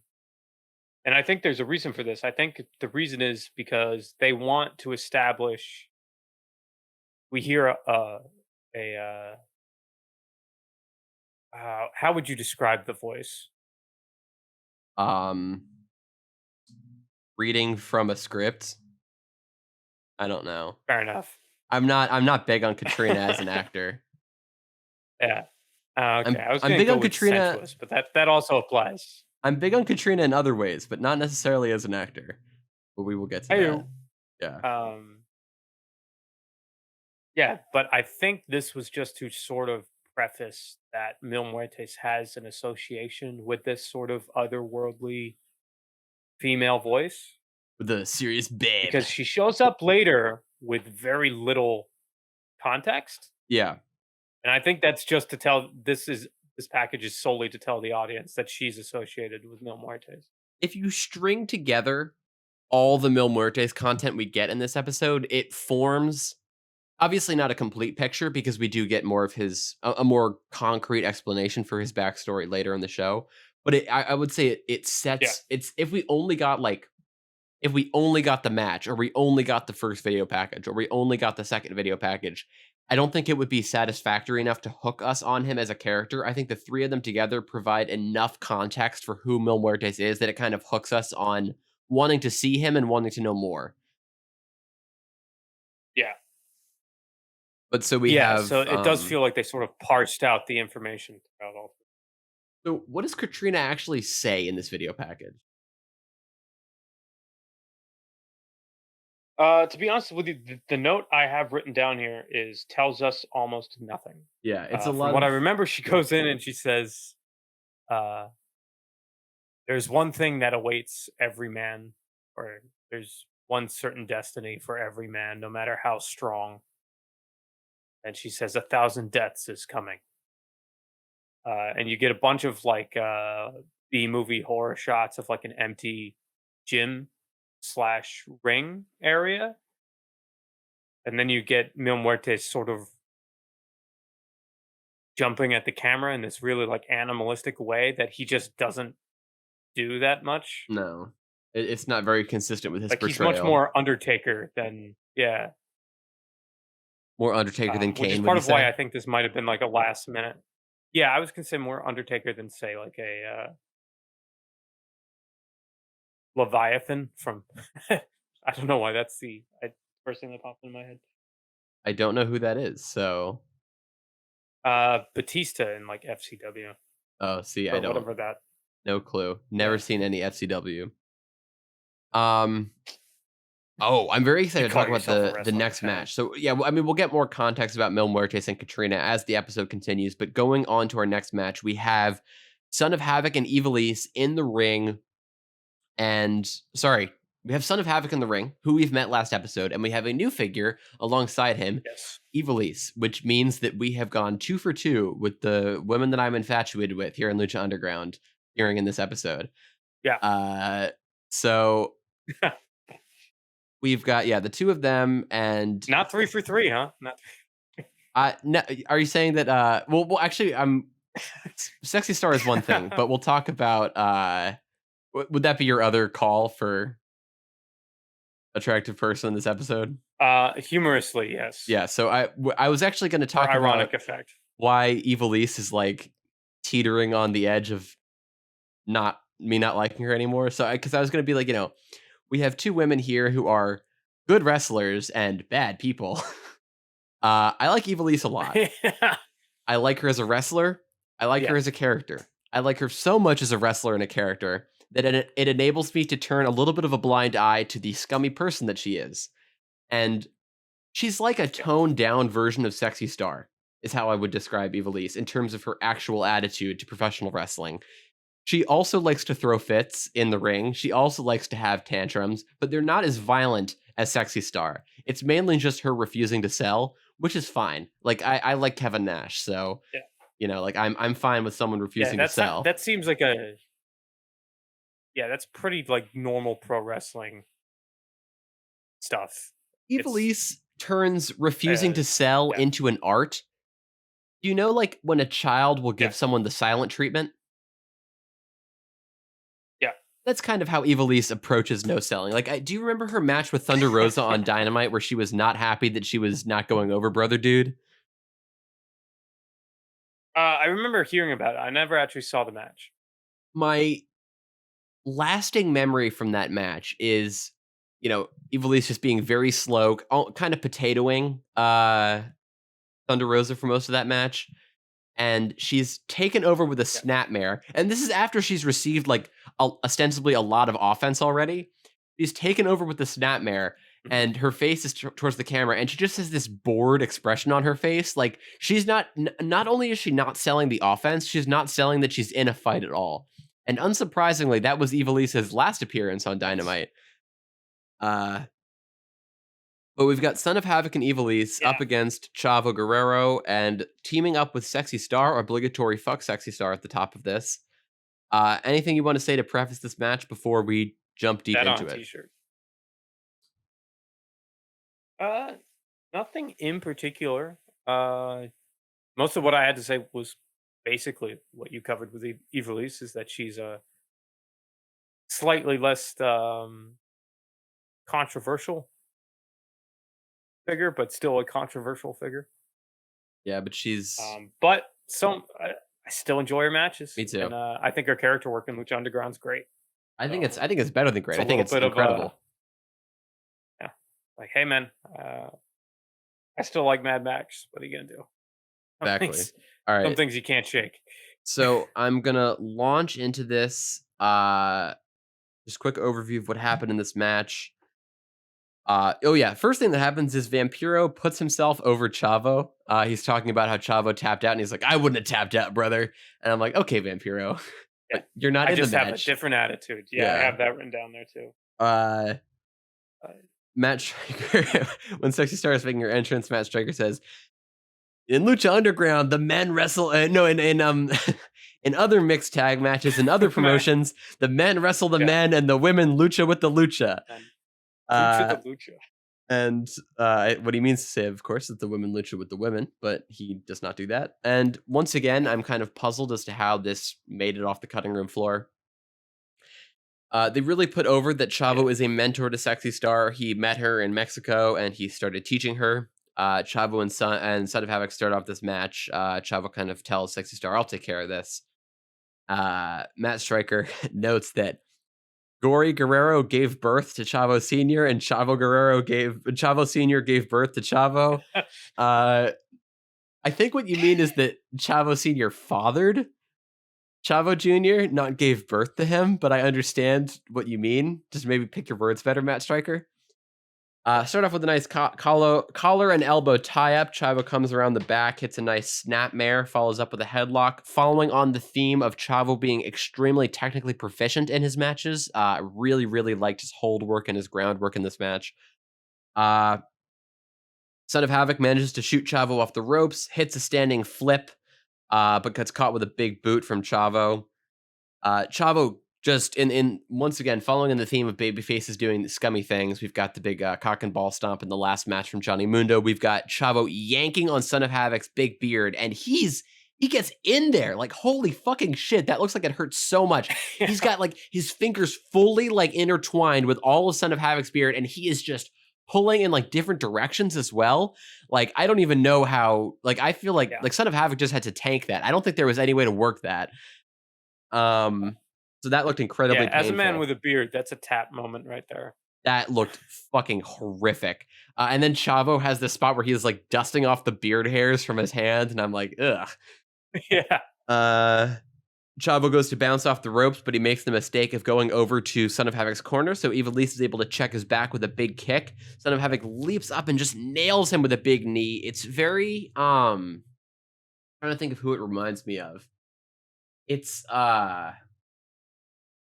And I think there's a reason for this. I think the reason is because they want to establish. We hear how would you describe the voice? Um, Reading from a script? I don't know. Fair enough. I'm not big on Katrina as an actor. Yeah. Okay. I was I'm gonna big go on with Katrina sensuous, but that also applies. I'm big on Katrina in other ways, but not necessarily as an actor. But we will get to I that. Yeah. um yeah, but I think this was just to sort of preface that Mil Muertes has an association with this sort of otherworldly female voice With the serious babe. because she shows up later with very little context. Yeah. And I think that's just to tell this package is solely to tell the audience that she's associated with Mil Muertes. If you string together all the Mil Muertes content we get in this episode, it forms Obviously not a complete picture because we do get more of his a more concrete explanation for his backstory later in the show. But I would say it Yeah. sets it's if we only got the match or we only got the first video package or we only got the second video package, I don't think it would be satisfactory enough to hook us on him as a character. I think the three of them together provide enough context for who Mil Muertes is that it kind of hooks us on wanting to see him and wanting to know more. Yeah. But so we Yeah. have So it does feel like they sort of parsed out the information throughout all. so what does Katrina actually say in this video package? To be honest with you, the note I have written down here is tells us almost nothing. Yeah, it's a From lot what I of remember, she goes in and she says, uh, "There's one thing that awaits every man, or there's one certain destiny for every man, no matter how strong." And she says, "1,000 deaths is coming." And you get a bunch of like B movie horror shots of like an empty gym slash ring area, and then you get Mil Muertes sort of jumping at the camera in this really like animalistic way that he just doesn't do that much. no. It's not very consistent with his Like he's much portrayal. more Undertaker than yeah, More Undertaker than which is Kane, would part you of why say? I think this might have been like a last minute. Yeah, I was gonna say more Undertaker than say like a Leviathan from. I don't know why that's the first thing that popped in my head. I don't know who that is, so Batista in like FCW oh, see, I or don't whatever that. no clue. Never Yeah, seen any FCW. Um, oh, I'm very you excited to call talk about yourself a the wrestling next fan. match. So, yeah, I mean, we'll get more context about Mil Muertes and Katrina as the episode continues, but going on to our next match, we have Son of Havoc and Ivelisse in the ring. And sorry, we have Son of Havoc in the ring, who we've met last episode, and we have a new figure alongside him, Yes. Ivelisse, which means that we have gone 2 for 2 with the women that I'm infatuated with here in Lucha Underground, appearing in this episode. Yeah. Uh, so we've got, yeah, the two of them, and Not 3 for 3, huh? Not no, are you saying that? Well, actually, I'm Sexy Star is one thing, but we'll talk about. Would that be your other call for attractive person in this episode? humorously, yes. Yeah, so I was actually going to For talk about ironic effect. why Evilise is like teetering on the edge of not liking her anymore. So because I was going to be like, we have two women here who are good wrestlers and bad people. I like Evilise a lot. I like her as a wrestler. I like her Yeah. as a character. I like her so much as a wrestler and a character that it enables me to turn a little bit of a blind eye to the scummy person that she is. And she's like a Yeah. toned down version of Sexy Star, is how I would describe Ivelisse in terms of her actual attitude to professional wrestling. She also likes to throw fits in the ring. She also likes to have tantrums, but they're not as violent as Sexy Star. It's mainly just her refusing to sell, which is fine. Like I like Kevin Nash, so Yeah. like I'm fine with someone Yeah, refusing to sell. that seems like a yeah, that's pretty like normal pro wrestling stuff. It's Ivelisse turns refusing to sell yeah. into an art. Do you know like when a child will give Yeah. someone the silent treatment? Yeah. That's kind of how Ivelisse approaches no selling. Like, do you remember her match with Thunder Rosa on Dynamite where she was not happy that she was not going over, brother dude? I remember hearing about it. I never actually saw the match. My lasting memory from that match is, Ivelisse just being very slow, kind of potatoing Thunder Rosa for most of that match. And she's taken over with a Yeah. snapmare. And this is after she's received like ostensibly a lot of offense already. She's taken over with the snapmare, Mhm. and her face is towards the camera, and she just has this bored expression on her face. Like she's not only is she not selling the offense, she's not selling that she's in a fight at all. And unsurprisingly, that was Ivelisse's last appearance on Nice. Dynamite. But we've got Son of Havoc and Ivelisse Yeah. up against Chavo Guerrero and teaming up with Sexy Star, obligatory fuck Sexy Star at the top of this. Anything you want to say to preface this match before we jump deep That on into a it? t-shirt. Uh Nothing in particular. Most of what I had to say was basically what you covered with Ivelisse, is that she's a slightly less controversial figure, but still a controversial figure. Yeah, but she's But I still enjoy her matches, me too. and I think her character work in Lucha Underground's great. I So think it's better than it's great. a I think little it's bit of incredible. yeah, like, hey man, I still like Mad Max. What are you gonna do? Some Exactly. things, All some right. things you can't shake. So I'm gonna launch into this. Just quick overview of what happened in this match. Oh yeah, first thing that happens is Vampiro puts himself over Chavo. He's talking about how Chavo tapped out, and he's like, "I wouldn't have tapped out, brother." And I'm like, "Okay, Vampiro, Yeah, but you're not I in the just have a match." different attitude. Yeah, I Yeah. have that written down there too. Uh, Uh, Matt Striker, when Sexy Star is making her entrance, Matt Striker says, "In Lucha Underground, the men wrestle. No, in in other mixed tag matches and other man, promotions, the men wrestle the yeah, men, and the women lucha with the lucha." and Lucha Uh, the Lucha. And what he means to say, of course, is the women lucha with the women, but he does not do that. And once again, I'm kind of puzzled as to how this made it off the cutting room floor. They really put over that Yeah, Chavo is a mentor to Sexy Star. He met her in Mexico and he started teaching her. Chavo and Son of Havoc start off this match. Chavo kind of tells Sexy Star, "I'll take care of this." Matt Striker notes that Gory Guerrero gave birth to Chavo Senior, and Chavo Senior gave birth to Chavo. Uh, I think what you mean is that Chavo Senior fathered Chavo Junior, not gave birth to him. But I understand what you mean. Just maybe pick your words better, Matt Striker. Start off with a nice collar and elbow tie up. Chavo comes around the back, hits a nice snapmare, follows up with a headlock. Following on the theme of Chavo being extremely technically proficient in his matches, really, really liked his hold work and his groundwork in this match. Uh, Son of Havoc manages to shoot Chavo off the ropes, hits a standing flip, but gets caught with a big boot from Chavo. Chavo just in once again following in the theme of baby faces doing scummy things. We've got the big cock and ball stomp in the last match from Johnny Mundo. We've got Chavo yanking on Son of Havoc's big beard, and he gets in there like holy fucking shit. That looks like it hurts so much. He's yeah, got like his fingers fully like intertwined with all of Son of Havoc's beard, and he is just pulling in like different directions as well. Like I don't even know how. Like I feel yeah. like Son of Havoc just had to tank that. I don't think there was any way to work that. So that looked incredibly Yeah, as a man painful. with a beard, that's a tap moment right there. That looked fucking horrific. And then Chavo has this spot where he's like dusting off the beard hairs from his hand, and I'm like, ugh. Yeah, Uh, Chavo goes to bounce off the ropes, but he makes the mistake of going over to Son of Havoc's corner. So Ivelisse is able to check his back with a big kick. Son of Havoc leaps up and just nails him with a big knee. It's very trying to think of who it reminds me of. It's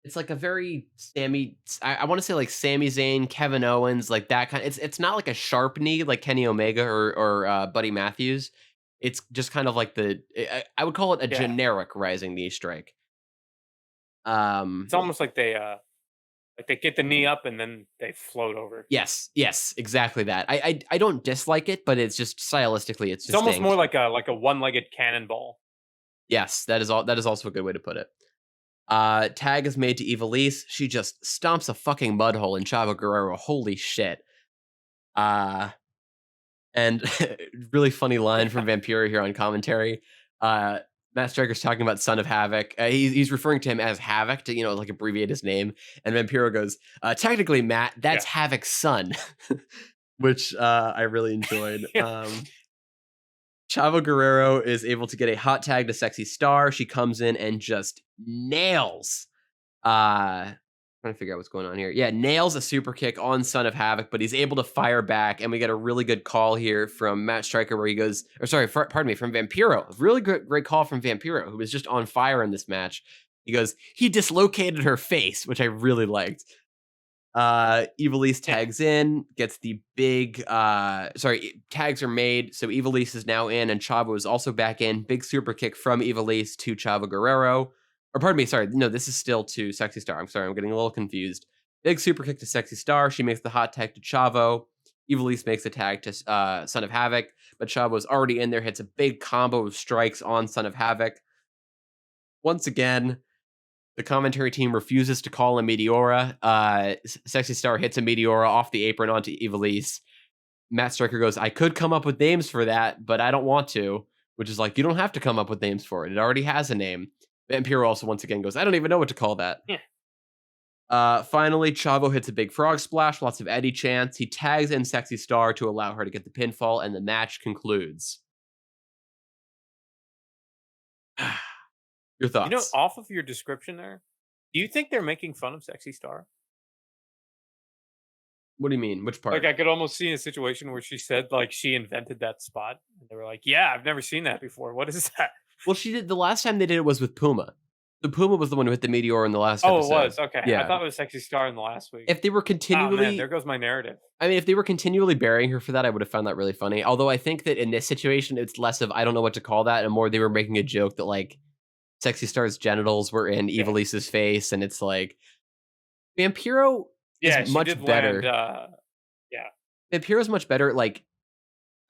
It's like a very I wanna say like Sami Zayn, Kevin Owens, like that kind. It's not like a sharp knee like Kenny Omega or Buddy Matthews. It's just kind of like I would call it a yeah. generic rising knee strike. Um, It's almost like they get the knee up and then they float over. yes, exactly that. I don't dislike it, but it's just stylistically, it's It's almost more distinct. like a one-legged cannonball. Yes, that is also a good way to put it. Tag is made to Ivelisse. She just stomps a fucking mud hole in Chavo Guerrero. Holy shit. Uh, And really funny line from Vampiro here on commentary. Uh, Matt Striker's talking about Son of Havoc. He's referring to him as Havoc to, like abbreviate his name. And Vampiro goes, technically, Matt, that's Yeah, Havoc's son, which I really enjoyed. yeah, Chavo Guerrero is able to get a hot tag to Sexy Star. She comes in and just nails trying to figure out what's going on here. Yeah, nails a super kick on Son of Havoc, but he's able to fire back, and we get a really good call here from Matt Striker where he goes, or sorry, pardon me, from Vampiro. Really great call from Vampiro, who was just on fire in this match. He goes, he dislocated her face, which I really liked. Ivelisse yeah. tags in, gets the big, tags are made, so Ivelisse is now in, and Chavo is also back in. Big super kick from Ivelisse to Chavo Guerrero. Or pardon me, sorry, no, this is still to Sexy Star. I'm sorry, I'm getting a little confused. Big super kick to Sexy Star. She makes the hot tag to Chavo. Ivelisse makes a tag to Son of Havoc, but Chavo's already in there, hits a big combo of strikes on Son of Havoc. Once again, the commentary team refuses to call a Meteora. Sexy Star hits a Meteora off the apron onto Ivelisse. Matt Striker goes, I could come up with names for that, but I don't want to, which is like, you don't have to come up with names for it. It already has a name. Vampiro also once again goes, I don't even know what to call that. Yeah. Finally, Chavo hits a big frog splash, lots of Eddie chants. He tags in Sexy Star to allow her to get the pinfall, and the match concludes. Your thoughts? Off of your description there, do you think they're making fun of Sexy Star? What do you mean? Which Like, part? I could almost see a situation where she said, like, she invented that spot, and they were like, "Yeah, I've never seen that before. What is that?" Well, she did the last time they did it was with Puma. The Puma was the one who hit the meteor in the last Oh, it episode. was, okay. I Yeah. thought it was Sexy Star in the last week. If they were Oh, man, there continually, goes my narrative. I mean, if they were continually burying her for that, I would have found that really funny. Although I think that in this situation, it's less of I don't know what to call that, and more they were making a joke that like Sexy Star's genitals were in Yeah. Ivelisse's face, and it's like Vampiro Yeah, is she much did better. land, yeah. Vampiro's much better at like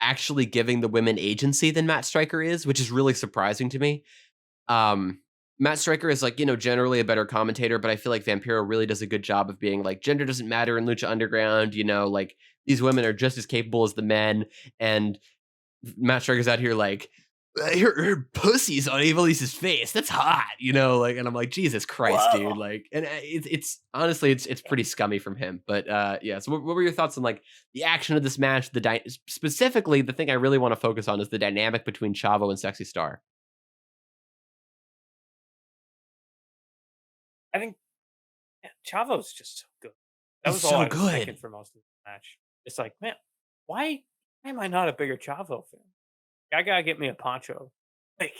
actually giving the women agency than Matt Striker is, which is really surprising to me. Matt Striker is like, generally a better commentator, but I feel like Vampiro really does a good job of being like, gender doesn't matter in Lucha Underground, like these women are just as capable as the men. And Matt Striker's out here like, her pussy's on Ivelisse's face. That's hot, like, and I'm like, Jesus Christ, Whoa. dude. Like, and it's honestly, it's pretty scummy from him. But yeah. So what were your thoughts on like the action of this match? Specifically, the thing I really want to focus on is the dynamic between Chavo and Sexy Star. I think yeah, Chavo's just so good. That He's was all so I was thinking good. for most of the match. It's like, man, why am I not a bigger Chavo fan? I gotta get me a poncho. Like,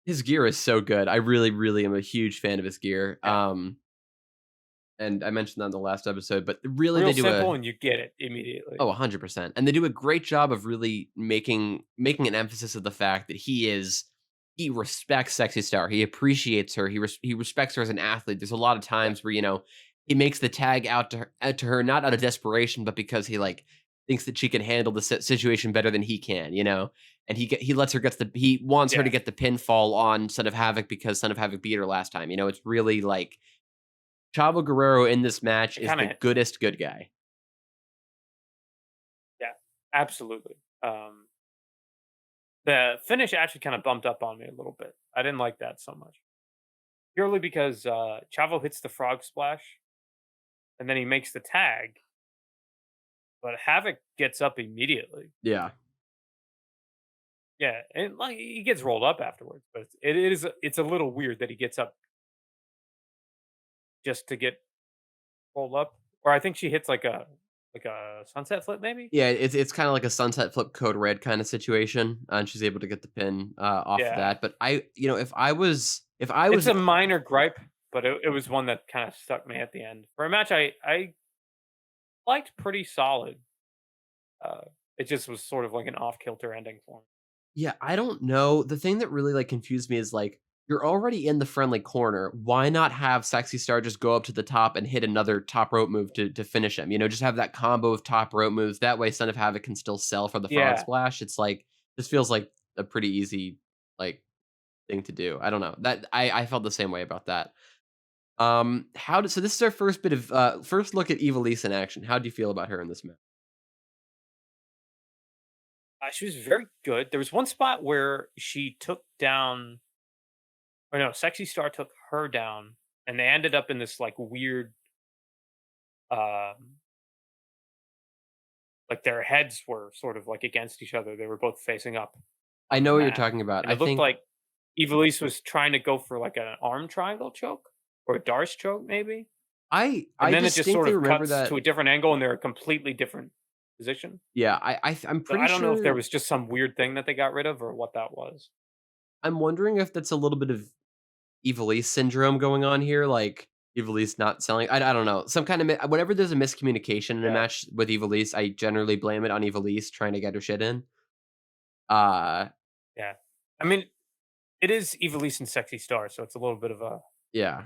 His gear is so good. I really, really am a huge fan of his gear. yeah, And I mentioned that in the last episode, but really real they do simple, and you get it immediately. 100%. And they do a great job of really making an emphasis of the fact that he respects Sexy Star. He appreciates her. He respects her as an athlete. There's a lot of Yeah, times where, he makes the tag out to her not out of desperation, but because he like thinks that she can handle the situation better than he can. And he lets her he wants her yeah, to get the pinfall on Son of Havoc because Son of Havoc beat her last time. It's really like Chavo Guerrero in this match it is kind the of, goodest good guy. yeah, absolutely. The finish actually kind of bumped up on me a little bit. I didn't like that so much, purely because Chavo hits the frog splash, and then he makes the tag, but Havoc gets up immediately. Yeah. Yeah, and like he gets rolled up afterwards, but it's a little weird that he gets up just to get rolled up. Or I think she hits like a sunset flip, maybe. Yeah, it's kind of like a sunset flip code red kind of situation, and she's able to get the pin off of Yeah, that. But if I was it's a minor gripe, but it was one that kind of stuck me at the end for a match I liked pretty solid. Uh, it just was sort of like an off kilter ending for me. yeah, I don't know. The thing that really like confused me is like you're already in the friendly corner. Why not have Sexy Star just go up to the top and hit another top rope move to finish him? Just have that combo of top rope moves. That way, Son of Havoc can still sell for the frog Yeah, splash. It's like this feels like a pretty easy like thing to do. I don't know that I felt the same way about that. So this is our first look at Ivelisse in action. How do you feel about her in this match? she was very good. There was one spot where she took down, or no, Sexy Star took her down, and they ended up in this like weird, um, like their heads were sort of like against each other. They were both facing up I on the know what you're mat, talking about. and I it looked think like Ivelisse was trying to go for like an arm triangle choke or a Darce choke, maybe. I And I then it just sort distinctly of remember cuts that. to a different angle, and they're a completely different position. Yeah, I'm So pretty I don't know if there sure. was just some weird thing that they got rid of or what that was. I'm wondering if that's a little bit of Ivelisse syndrome going on here, like Ivelisse not selling. I don't know, some kind of whenever there's a miscommunication in a Yeah, match with Ivelisse, I generally blame it on Ivelisse trying to get her shit in. Uh, yeah. I mean, it is Ivelisse and Sexy Star, so it's a little bit of a yeah.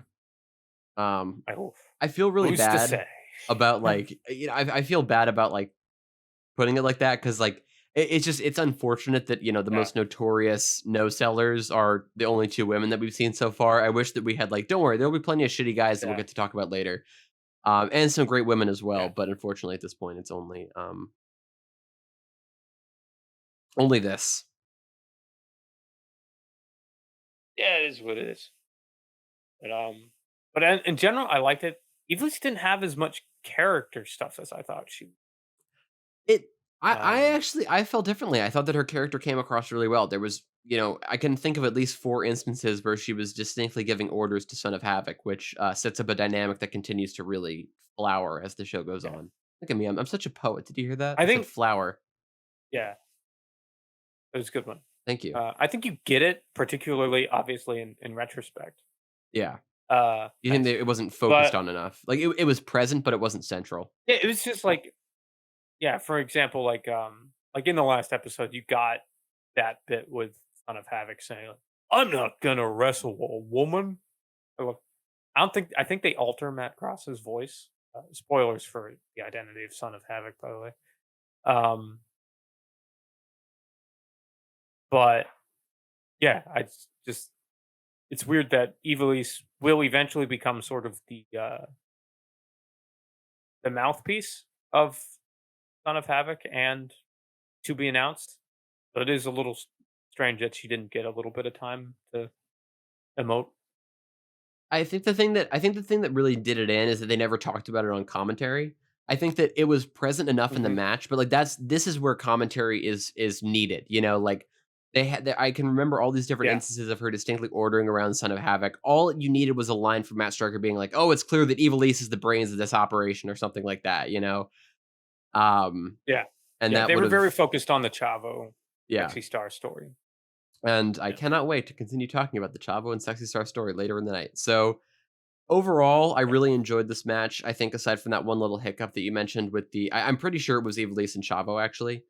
Um, I oof. I feel really Who's to bad say? about like I feel bad about like putting it like that because like it's unfortunate that the Yeah, most notorious no sellers are the only two women that we've seen so far. I wish that we had like, don't worry, there'll be plenty of shitty guys that we'll yeah, get to talk about later, and some great women as well. yeah, But unfortunately, at this point, it's only this. yeah. It is what it is. But in general, I liked it. Evelise didn't have as much character stuff as I thought she. It I Um, actually I felt differently. I thought that her character came across really well. There was, I can think of at least 4 instances where she was distinctly giving orders to Son of Havoc, which, sets up a dynamic that continues to really flower as the show goes yeah, on. Look at me, I'm such a poet. Did you hear that? I I said think flower. yeah, it was a good one. Thank you. I think you get it, particularly obviously in retrospect. Yeah. You think Nice, that it wasn't focused but on enough? Like, it was present, but it wasn't central. yeah, it was just like yeah. For example, like in the last episode, you got that bit with Son of Havoc saying, like, "I'm not gonna wrestle a woman." Or, I think they alter Matt Cross's voice. Spoilers for the identity of Son of Havoc, by the way. Um, but yeah, just it's weird that Evilise will eventually become sort of the mouthpiece of Son of Havoc and to be announced. But it is a little strange that she didn't get a little bit of time to emote. I think the thing that really did it in is that they never talked about it on commentary. I think that it was present enough in the Hmm. match, but like this is where commentary is needed. Like I can remember all these different Yeah, instances of her distinctly ordering around Son of Havoc. All you needed was a line from Matt Striker being like, "Oh, it's clear that Ivelisse is the brains of this operation," or something like that. Um, yeah, and yeah. that They would were have, very focused on the Chavo yeah. Sexy Star story. And I Yeah, cannot wait to continue talking about the Chavo and Sexy Star story later in the night. So overall, I yeah, really enjoyed this match. I think aside from that one little hiccup that you mentioned with I'm pretty sure it was Ivelisse and Chavo actually,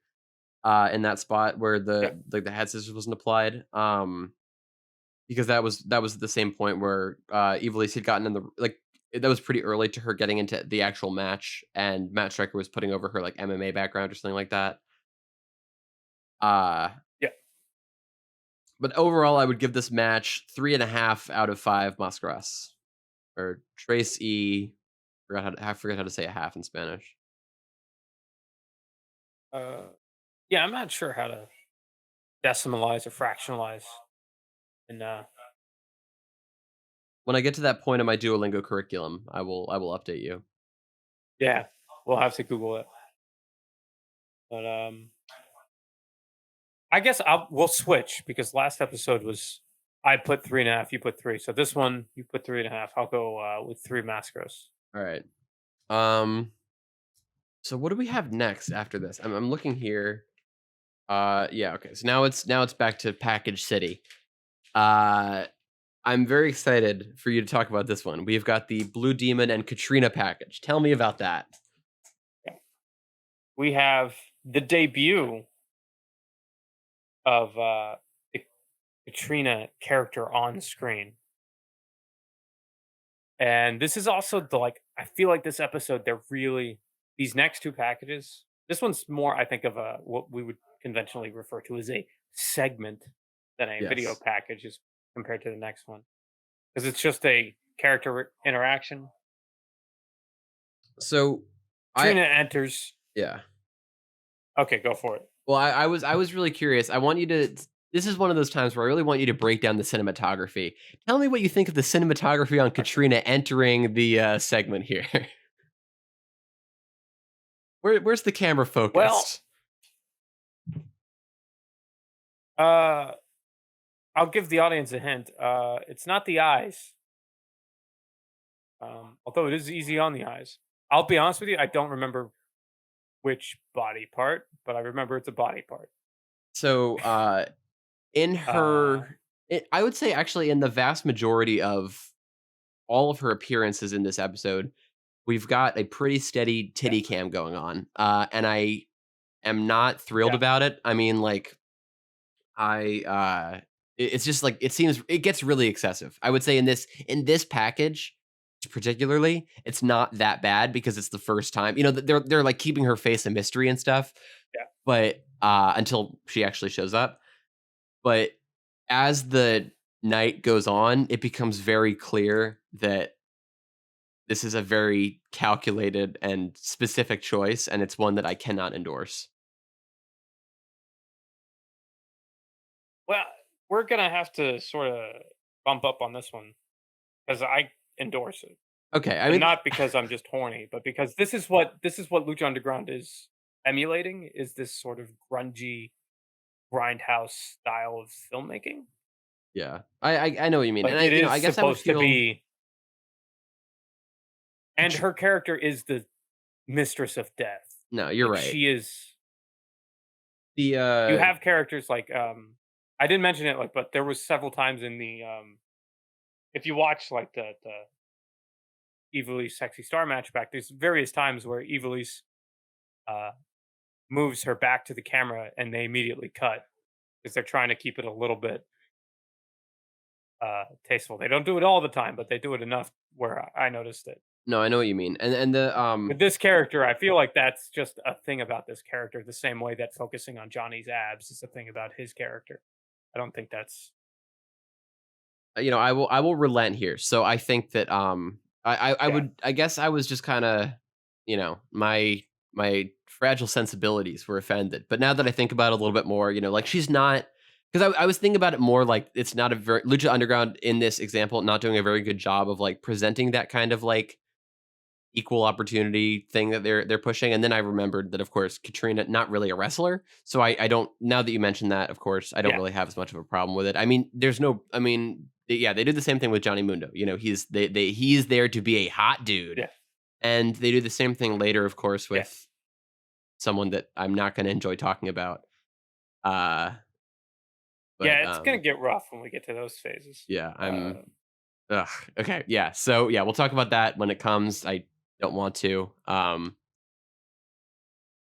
in that spot where yeah, the head scissors wasn't applied. Because that was at the same point where Ivelisse had gotten in the like that was pretty early to her getting into the actual match, and Matt Striker was putting over her like MMA background or something like that. Uh, yeah. but overall, I would give this match 3.5 out of 5 mascaras or Trace E. I forgot how to say a half in Spanish. Uh, yeah, I'm not sure how to decimalize or fractionalize. And When I get to that point in my Duolingo curriculum, I will update you. yeah, we'll have to Google it. But I guess we'll switch because last episode was I put 3.5, you put 3. So this one you put 3.5. I'll go with 3 mascaras. All right. Um. So what do we have next after this? I'm looking here. Yeah. Okay. So now it's back to Package City. Uh. I'm very excited for you to talk about this one. We've got the Blue Demon and Katrina package. Tell me about that. Yeah. We have the debut of the Katrina character on screen. And this is also the like I feel like this episode they're really these next 2 packages. This one's more I think of a what we would conventionally refer to as a segment than a video Yes. package as compared to the next one because it's just a character interaction. So I Trina enters. yeah. Okay, go for it. Well, I was really curious. I want you to. This is one of those times where I really want you to break down the cinematography. Tell me what you think of the cinematography on Okay. Katrina entering the segment here. Where's the camera Well, focused? uh, I'll give the audience a hint. It's not the eyes, although it is easy on the eyes. I'll be honest with you. I don't remember which body part, but I remember it's a body part. So, in Uh, her, I would say actually in the vast majority of all of her appearances in this episode, we've got a pretty steady yeah, titty cam going on, and I am not thrilled yeah, about it. I mean, like, it's just like it gets really excessive. I would say in this package, particularly, it's not that bad because it's the first time. You know, they're like keeping her face a mystery and stuff, Yeah. but until she actually shows up. But as the night goes on, it becomes very clear that this is a very calculated and specific choice, and it's one that I cannot endorse. Well, we're gonna have to sort of bump up on this one because I endorse it, Okay, I and mean, not because I'm just horny, but because this is what Lucha Underground is emulating, is this sort of grungy grindhouse style of filmmaking. yeah, I know what you mean, and Like, it you know, is I guess I would supposed to feel be, and her character is the mistress of death. no, you're Like, right. she is. The You have characters like, I didn't mention it, like, but there was several times in the, if you watch, like, the Ivelisse Sexy Star match back, there's various times where Ivelisse, uh, moves her back to the camera and they immediately cut because they're trying to keep it a little bit, tasteful. They don't do it all the time, but they do it enough where I noticed it. no, I know what you mean, and the With this character, I feel like that's just a thing about this character, the same way that focusing on Johnny's abs is a thing about his character. I don't think that's. you know, I will relent here. So I think that I Yeah, would I guess I was just kind of, you know, my fragile sensibilities were offended. But now that I think about it a little bit more, you know, like she's not, because I was thinking about it more like it's not a very Lucha Underground in this example not doing a very good job of like presenting that kind of like equal opportunity thing that they're pushing. And then I remembered that of course Katrina not really a wrestler. So I don't, now that you mentioned that, of course, I don't yeah, really have as much of a problem with it. I mean, there's no I mean, yeah, they do the same thing with Johnny Mundo. You know, he's there to be a hot dude. yeah, And they do the same thing later, of course, yeah. with someone that I'm not gonna enjoy talking about. Uh but Yeah, it's gonna get rough when we get to those phases. yeah, Uh, ugh, okay, yeah. So yeah, we'll talk about that when it comes. I don't want to.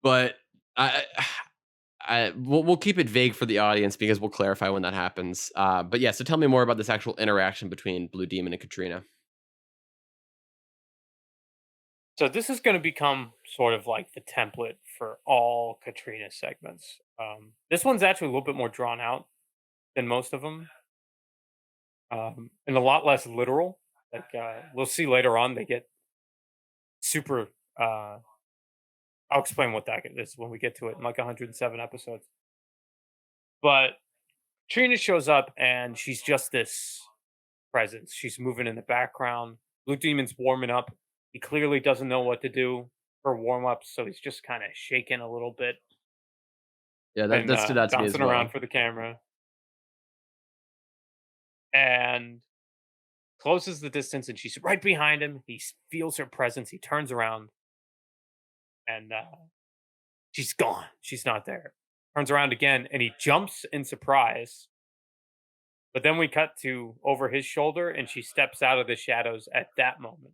But I we'll keep it vague for the audience because we'll clarify when that happens. But yeah, so tell me more about this actual interaction between Blue Demon and Katrina. so this is gonna become sort of like the template for all Katrina segments. This one's actually a little bit more drawn out than most of them, and a lot less literal. Like, we'll see later on, they get super. Uh, I'll explain what that is when we get to it in like 107 episodes. But Trina shows up and she's just this presence. She's moving in the background. Blue Demon's warming up. He clearly doesn't know what to do for warm up, so he's just kind of shaking a little bit Yeah, and that stood out to me as bouncing around well. for the camera. And closes the distance, and she's right behind him. He feels her presence. He turns around, and she's gone. She's not there. Turns around again, and he jumps in surprise. But then we cut to over his shoulder, and she steps out of the shadows at that moment.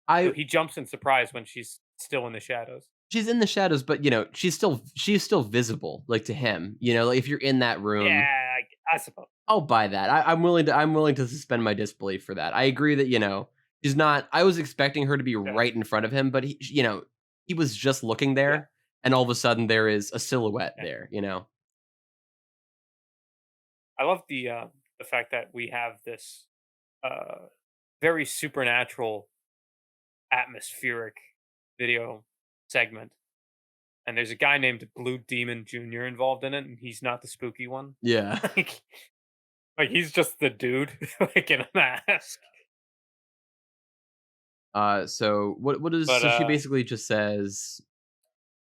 So I he jumps in surprise when she's still in the shadows. She's in the shadows, but you know, she's still visible, like to him. You know, like if you're in that room, Yeah, I suppose. I'll buy that. I'm willing to suspend my disbelief for that. I agree that, you know, she's not I was expecting her to be Yeah, right in front of him, but you know, he was just looking yeah, there and all of a sudden there is a silhouette yeah. there, you know. I love the fact that we have this uh, very supernatural, atmospheric video segment, and there's a guy named Blue Demon Junior involved in it, and he's not the spooky one. Yeah. like, like he's just the dude, like in a mask. So what is But so she basically just says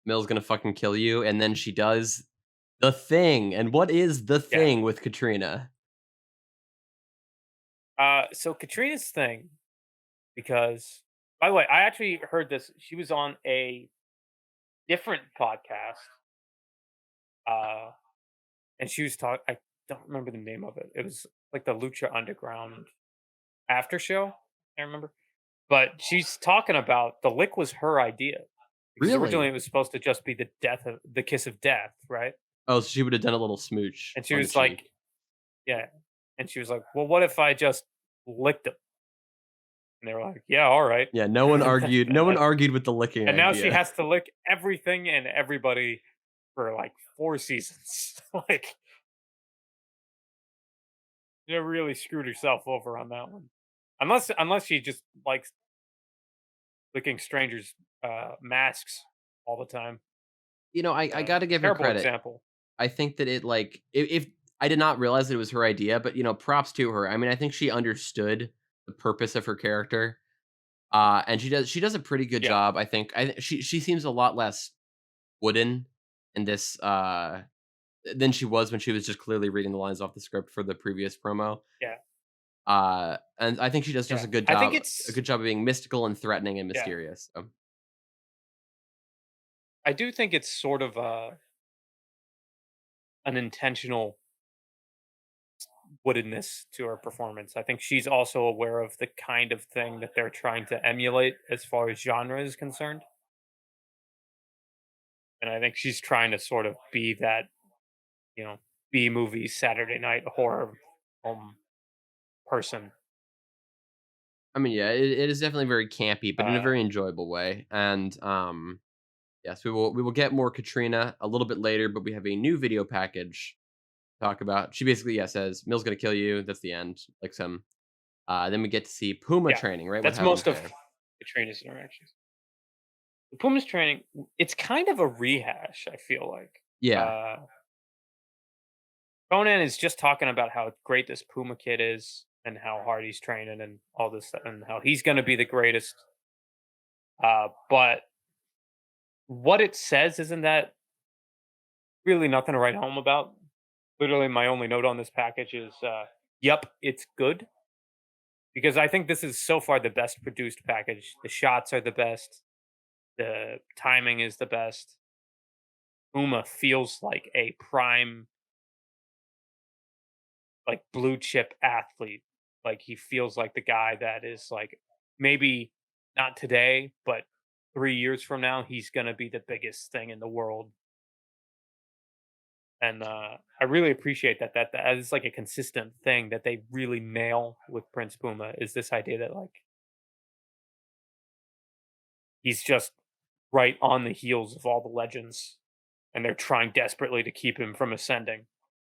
Mill's gonna fucking kill you, and then she does the thing. And what is the yeah. thing with Katrina? So Katrina's thing, because by the way, I actually heard this. She was on a different podcast, uh, and she was talking. I don't remember the name of it. It was like the Lucha Underground after show. I remember, but she's talking about the lick was her idea because originally Really? it was supposed to just be the death of the kiss of death, right? Oh, so she would have done a little smooch And she on the was like, cheek. yeah, and she was like, well, what if I just licked him? And they were like, "Yeah, all right." Yeah, no one argued. No one argued with the licking And now she idea. has to lick everything and everybody for like 4 seasons. Like, she really screwed herself over on that one. Unless she just likes licking strangers' masks all the time. I got to give her Terrible credit. example. I think that it like if I did not realize that it was her idea, but props to her. I mean, I think she understood the purpose of her character. And she does a pretty good Yeah. job. I think she seems a lot less wooden in this than she was when she was just clearly reading the lines off the script for the previous promo. Yeah. And I think she does just Yeah. a good I think job, it's of being mystical and threatening and yeah. mysterious. So, I do think it's sort of an intentional woodedness to her performance. I think she's also aware of the kind of thing that they're trying to emulate as far as genre is concerned. And I think she's trying to sort of be that, you know, B movie Saturday night horror person. I mean, yeah, it is definitely very campy, but in a Uh, very enjoyable way. And yes, we will get more Katrina a little bit later, but we have a new video package to talk about. She basically says Mill's gonna kill you. That's the end. Like some. Then we get to see Puma yeah, training. Right, what that's happens most of there? Katrina's interactions. The Puma's training, it's kind of a rehash, I feel like. Yeah, Uh, Conan is just talking about how great this Puma kid is and how hard he's training and all this stuff and how he's going to be the greatest. But what it says isn't that really nothing to write home about. Literally, my only note on this package is, "Yup, it's good," because I think this is so far the best produced package. The shots are the best. The timing is the best. Uma feels like a prime, like blue chip athlete. Like he feels like the guy that is like maybe not today, but 3 years from now, he's gonna be the biggest thing in the world. And I really appreciate that is like a consistent thing that they really nail with Prince Puma is this idea that like he's just right on the heels of all the legends, and they're trying desperately to keep him from ascending.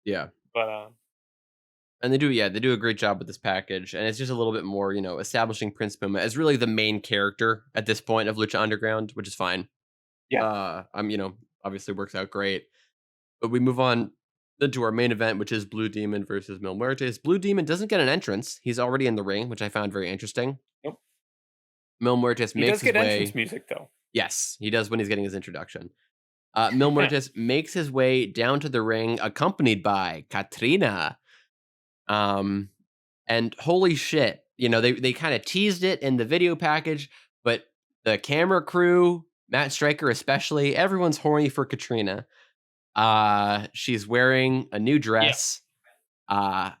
yeah. But And they do a great job with this package, and it's just a little bit more, establishing Prince Puma as really the main character at this point of Lucha Underground, which is fine. yeah, Obviously works out great. But we move on then to our main event, which is Blue Demon versus Mil Muertes. Blue Demon doesn't get an entrance; he's already in the ring, which I found very interesting. nope. Mil Muertes He makes does his get entrance way. music though. Yes, he does when he's getting his introduction. Mil Muertes makes his way down to the ring, accompanied by Katrina. Um, And holy shit, they kind of teased it in the video package, but the camera crew, Matt Stryker especially, everyone's horny for Katrina. She's wearing a new Yeah. dress. Uh,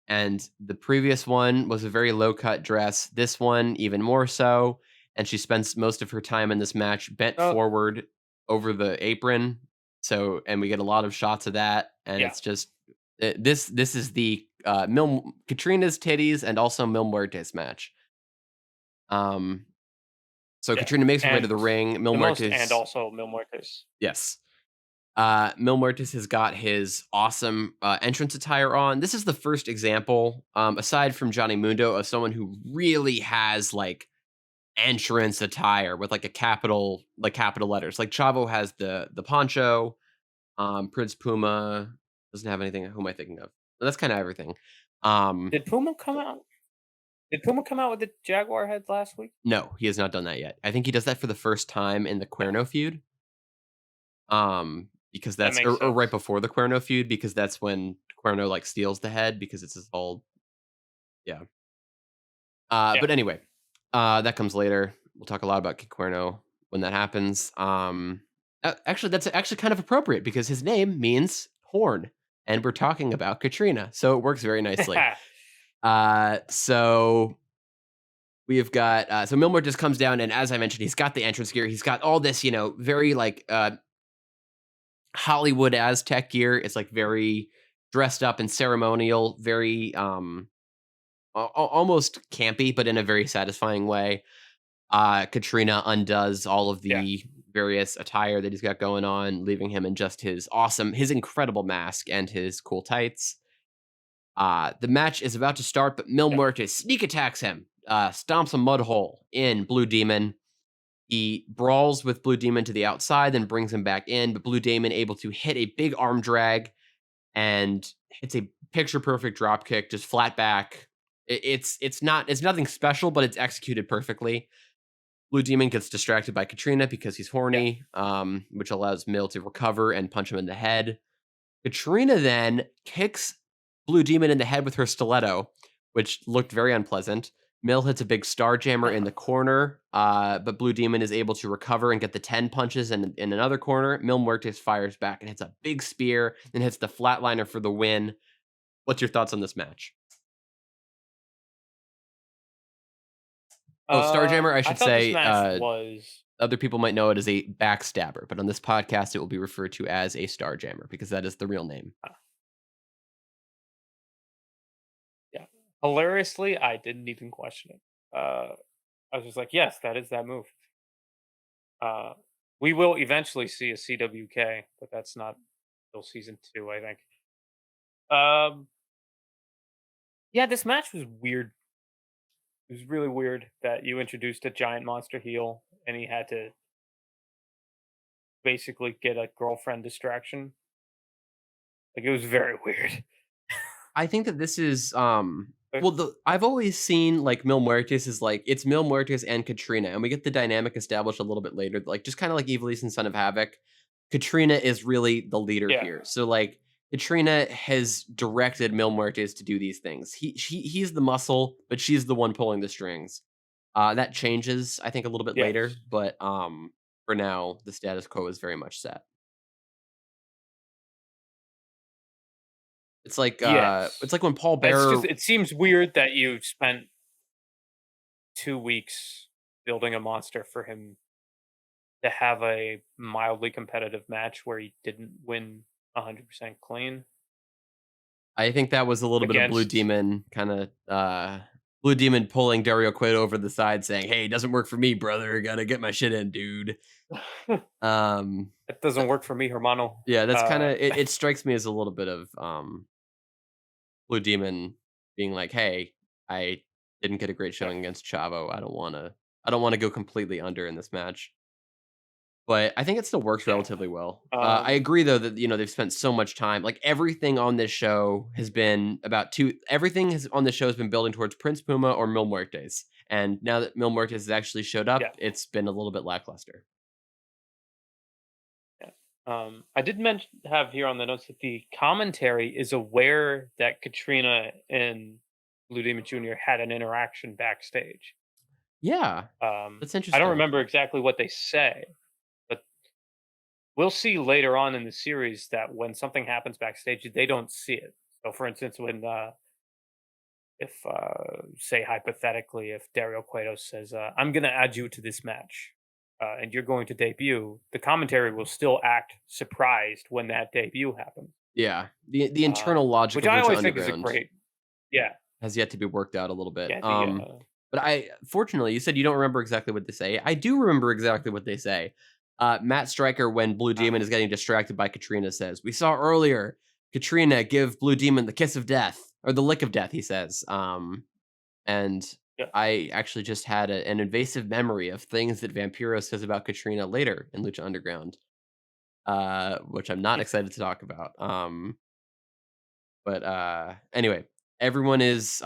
and the previous one was a very low cut dress. This one, even more so. And she spends most of her time in this match bent Oh, forward over the apron. And we get a lot of shots of that. And yeah. it's just this is the Katrina's titties and also Mil Muertes match. Um, so Yeah. Katrina makes her way to the And ring. Mil the most and Muertes, also Mil Muertes. yes. Mil Muertes has got his awesome entrance attire on. This is the first example, aside from Johnny Mundo, of someone who really has like entrance attire with like capital letters. Like Chavo has the poncho. Prince Puma doesn't have anything. Who am I thinking of? That's kind of everything. Um, Did Puma come out? Did Puma come out with the Jaguar head last week? no, he has not done that yet. I think he does that for the first time in the Cuerno feud. Because That that's makes or right sense. before the Cuerno feud, because that's when Cuerno like steals the head because it's his whole yeah. Yeah. But anyway, that comes later. We'll talk a lot about Kid Cuerno when that happens. Actually, that's actually kind of appropriate because his name means horn, and we're talking about Katrina, so it works very nicely. So we've got so Milmore just comes down, and as I mentioned, he's got the entrance gear. He's got all this, very like Hollywood Aztec gear. It's like very dressed up and ceremonial, very almost campy, but in a very satisfying way. Katrina undoes all of Yeah. the various attire that he's got going on, leaving him in just his incredible mask and his cool tights. The match is about to start, but Mil Yep. Muertes sneak attacks him, stomps a mud hole in Blue Demon. He brawls with Blue Demon to the outside, then brings him back in, but Blue Demon able to hit a big arm drag and hits a picture perfect drop kick, just flat back. It's nothing special, but it's executed perfectly. Blue Demon gets distracted by Katrina because he's Yeah. horny, which allows Mill to recover and punch him in the head. Katrina then kicks Blue Demon in the head with her stiletto, which looked very unpleasant. Mill hits a big star jammer in the corner, but Blue Demon is able to recover and get the 10 punches in another corner. Mil Muertes fires back and hits a big spear, then hits the flatliner for the win. What's your thoughts on this match? Oh, Starjammer, I I should thought this say, match was other people might know it as a backstabber, but on this podcast, it will be referred to as a Starjammer because that is the real name. yeah. Hilariously, I didn't even question it. I was just like, yes, that is that move. Uh, we will eventually see a CWK, but that's not till season 2, I think. Um, yeah, this match was weird. It was really weird that you introduced a giant monster heel and he had to basically get a girlfriend distraction. Like it was very weird. I think that this is But well I've always seen like Mil Muertes is like it's Mil Muertes and Katrina, and we get the dynamic established a little bit later, like just kind of like Ivelisse and Son of Havoc. Katrina is really the leader yeah, here. So like Katrina has directed Mil Muertes to do these things. He's the muscle, but she's the one pulling the strings. That changes, I think, a little bit yes, later, but for now, the status quo is very much set. It's yes. like when Paul It's just Bearer. it seems weird that you spent 2 weeks building a monster for him to have a mildly competitive match where he didn't win 100% clean I think that was a little bit of Blue against. Demon kinda, Blue Demon pulling Dario Cueto over the side saying, "Hey, it doesn't work for me, brother. Gotta get my shit in, dude." Um, It doesn't work for me, hermano. yeah, that's kinda it strikes me as a little bit of, Blue Demon being like, "Hey, I didn't get a great Yeah. showing against Chavo. I don't wanna go completely under in this match." But I think it still works Yeah. relatively well. I Um, agree though that, they've spent so much time like, everything on this show has been about 2 everything has on this show has been building towards Prince Puma or Mil Muertes, and now that Mil Muertes has actually showed yeah. up, it's been a little bit lackluster. Yeah. I did mention have here on the notes that the commentary is aware that Katrina and Blue Demon Jr. had an interaction backstage. Yeah, that's I don't interesting. remember exactly what they say, but we'll see later on in the series that when something happens backstage, they don't see it. So, for instance, when if say hypothetically, if Dario Cueto says, "I'm going to add you to this match," and you're going to debut, the commentary will still act surprised when that debut happens. Yeah, the internal logic Which of I Lucha always think is a Underground great, yeah, has yet to be worked out a little bit. yeah, But I fortunately, you said you don't remember exactly what they say. I do remember exactly what they say. Matt Stryker, when Blue uh, Demon is getting distracted by Katrina, says, "We saw earlier Katrina give Blue Demon the kiss of death or the lick of death." He says, and yeah, I actually just had an invasive memory of things that Vampiro says about Katrina later in Lucha Underground, which I'm not excited to talk about. But anyway, everyone is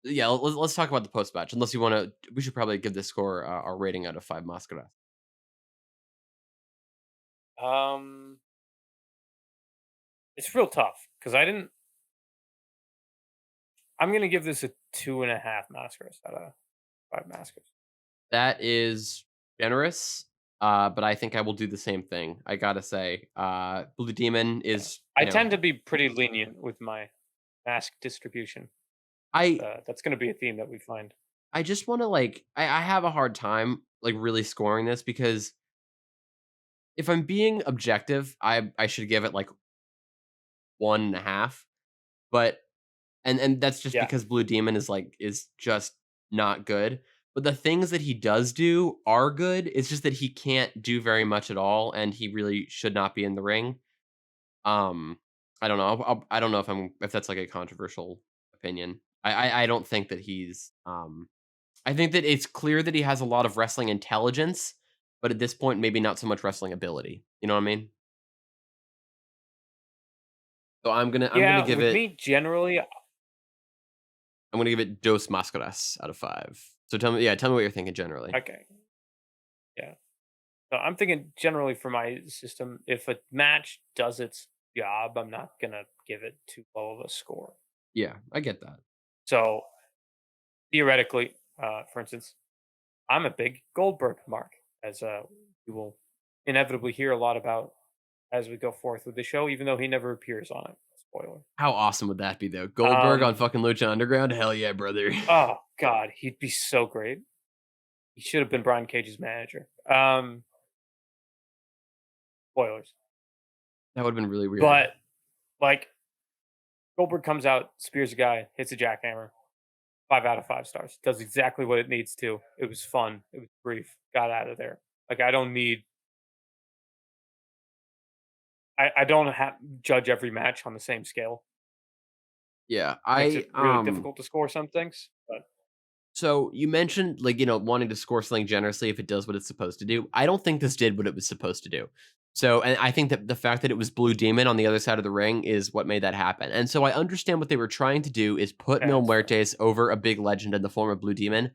yeah, let's talk about the post match. Unless you want to, we should probably give this score our rating out of 5 mascaras. um, it's real tough because I didn't. I'm gonna give this a 2.5 Mascaras out of 5 Mascaras. That is generous, but I think I will do the same thing. I gotta say, Blue Demon Yeah. is, I tend to be pretty lenient with my mask distribution. I That's gonna be a theme that we find. I just want to like, I have a hard time like really scoring this because if I'm being objective, I should give it like 1.5, but and that's just Yeah. because Blue Demon is just not good. But the things that he does do are good. It's just that he can't do very much at all, and he really should not be in the ring. Um, I don't know. I don't know if that's like a controversial opinion. I don't think that he's. I think that it's clear that he has a lot of wrestling intelligence, but at this point, maybe not so much wrestling ability. You know what I mean? So I'm gonna Yeah, give with it me generally, I'm gonna give it dos máscaras out of 5. So tell me what you're thinking generally. okay, yeah. So I'm thinking generally for my system, if a match does its job, I'm not gonna give it too low of a score. Yeah, I get that. So theoretically, for instance, I'm a big Goldberg mark, as you will inevitably hear a lot about as we go forth with the show, even though he never appears on it. Spoiler. How awesome would that be though? Goldberg on Um, fucking Lucha Underground? Hell yeah, brother. oh God, he'd be so great. He should have been Brian Cage's manager. Spoilers. That would have been really weird. But like Goldberg comes out, spears a guy, hits a jackhammer. 5 out of 5 stars. Does exactly what it needs to. It was fun. It was brief. Got out of there. Like I don't need. I don't judge every match on the same scale. Yeah, Makes it really difficult to score some things. But so you mentioned like, wanting to score something generously if it does what it's supposed to do. I don't think this did what it was supposed to do. So, and I think that the fact that it was Blue Demon on the other side of the ring is what made that happen. And so I understand what they were trying to do is put yeah, Mil that's fair. Muertes over a big legend in the form of Blue Demon.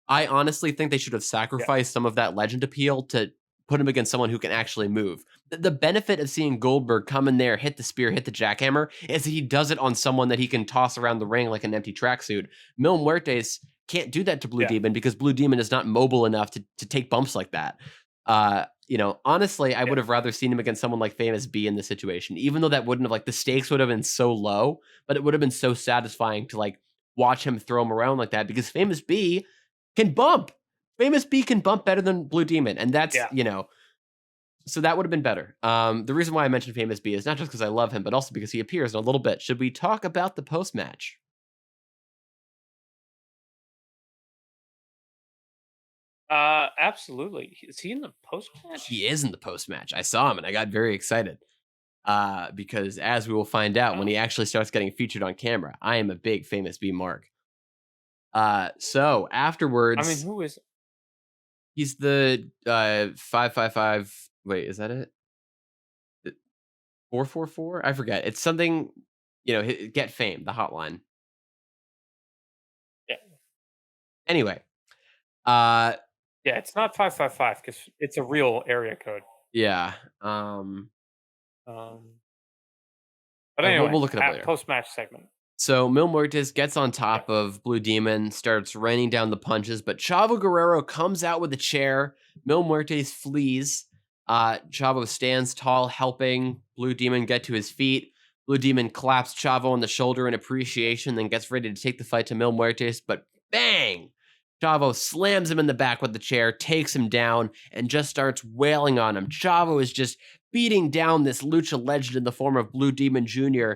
I honestly think they should have Yeah, sacrificed some of that legend appeal to put him against someone who can actually move. The benefit of seeing Goldberg come in there, hit the spear, hit the jackhammer, is that he does it on someone that he can toss around the ring like an empty tracksuit. Mil Muertes can't do that to Blue yeah, Demon because Blue Demon is not mobile enough to take bumps like that. Honestly, I yeah, would have rather seen him against someone like Famous B in this situation, even though that wouldn't have like the stakes would have been so low, but it would have been so satisfying to like watch him throw him around like that because Famous B can bump. Famous B can bump better than Blue Demon, and that's yeah. so that would have been better. The reason why I mentioned Famous B is not just because I love him, but also because he appears in a little bit. Should we talk about the post match? Absolutely. Is he in the post match? He is in the post match. I saw him and I got very excited. Because as we will find out when Oh, he actually starts getting featured on camera, I am a big Famous B mark. So I mean, afterwards, who is? he's the 555. Wait, is that it? 444? I forget. It's something, get fame, the hotline. Yeah, Anyway, uh, yeah. It's not 555 because it's a real area code. yeah. Um, but We'll, anyway, we'll look it up later. post match segment. So Mil Muertes gets on Yeah, top of Blue Demon, starts raining down the punches, but Chavo Guerrero comes out with a chair. Mil Muertes flees. Chavo stands tall, helping Blue Demon get to his feet. Blue Demon claps Chavo on the shoulder in appreciation, then gets ready to take the fight to Mil Muertes, but bang! Chavo slams him in the back with the chair, takes him down, and just starts wailing on him. Chavo is just beating down this lucha legend in the form of Blue Demon Jr.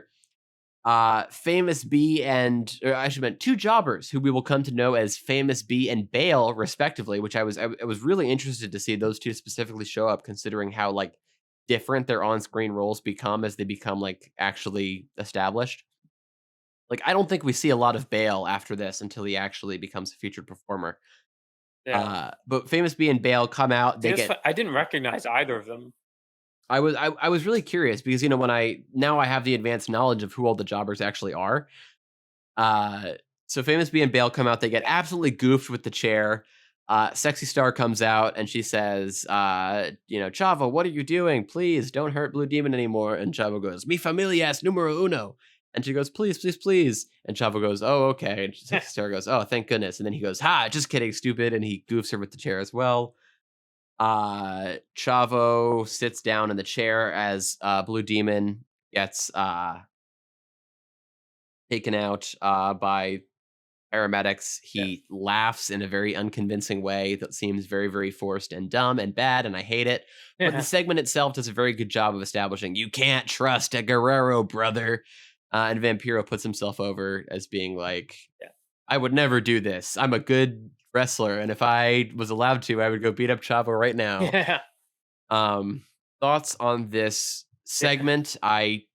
Famous B and or I should meant two jobbers who we will come to know as Famous B and Bale, respectively, which I was really interested to see those two specifically show up, considering how like different their on-screen roles become as they become like actually established. Like I don't think we see a lot of Bale after this until he actually becomes a featured performer. yeah. But Famous B and Bale come out, See, they it's get I didn't recognize either of them. I was really curious because when I have the advanced knowledge of who all the jobbers actually are. Uh, so Famous B and Bale come out. They get Yeah, absolutely goofed with the chair. Sexy Star comes out and she says, Chavo, what are you doing? Please don't hurt Blue Demon anymore. And Chavo goes, Mi familia es numero uno. And she goes, please, please, please. And Chavo goes, oh, okay. And Sexy Star goes, oh, thank goodness. And then he goes, ha, just kidding, stupid. And he goofs her with the chair as well. Chavo sits down in the chair as Blue Demon gets taken out by paramedics. yeah, He laughs in a very unconvincing way that seems very, very forced and dumb and bad, and I hate it. But the yeah. segment itself does a very good job of establishing you can't trust a Guerrero brother. And Vampiro puts himself over as being like, Yeah. I would never do this. I'm a good wrestler, and if I was allowed to, I would go beat up Chavo right now. Yeah. Um, Thoughts on this Yeah. segment? I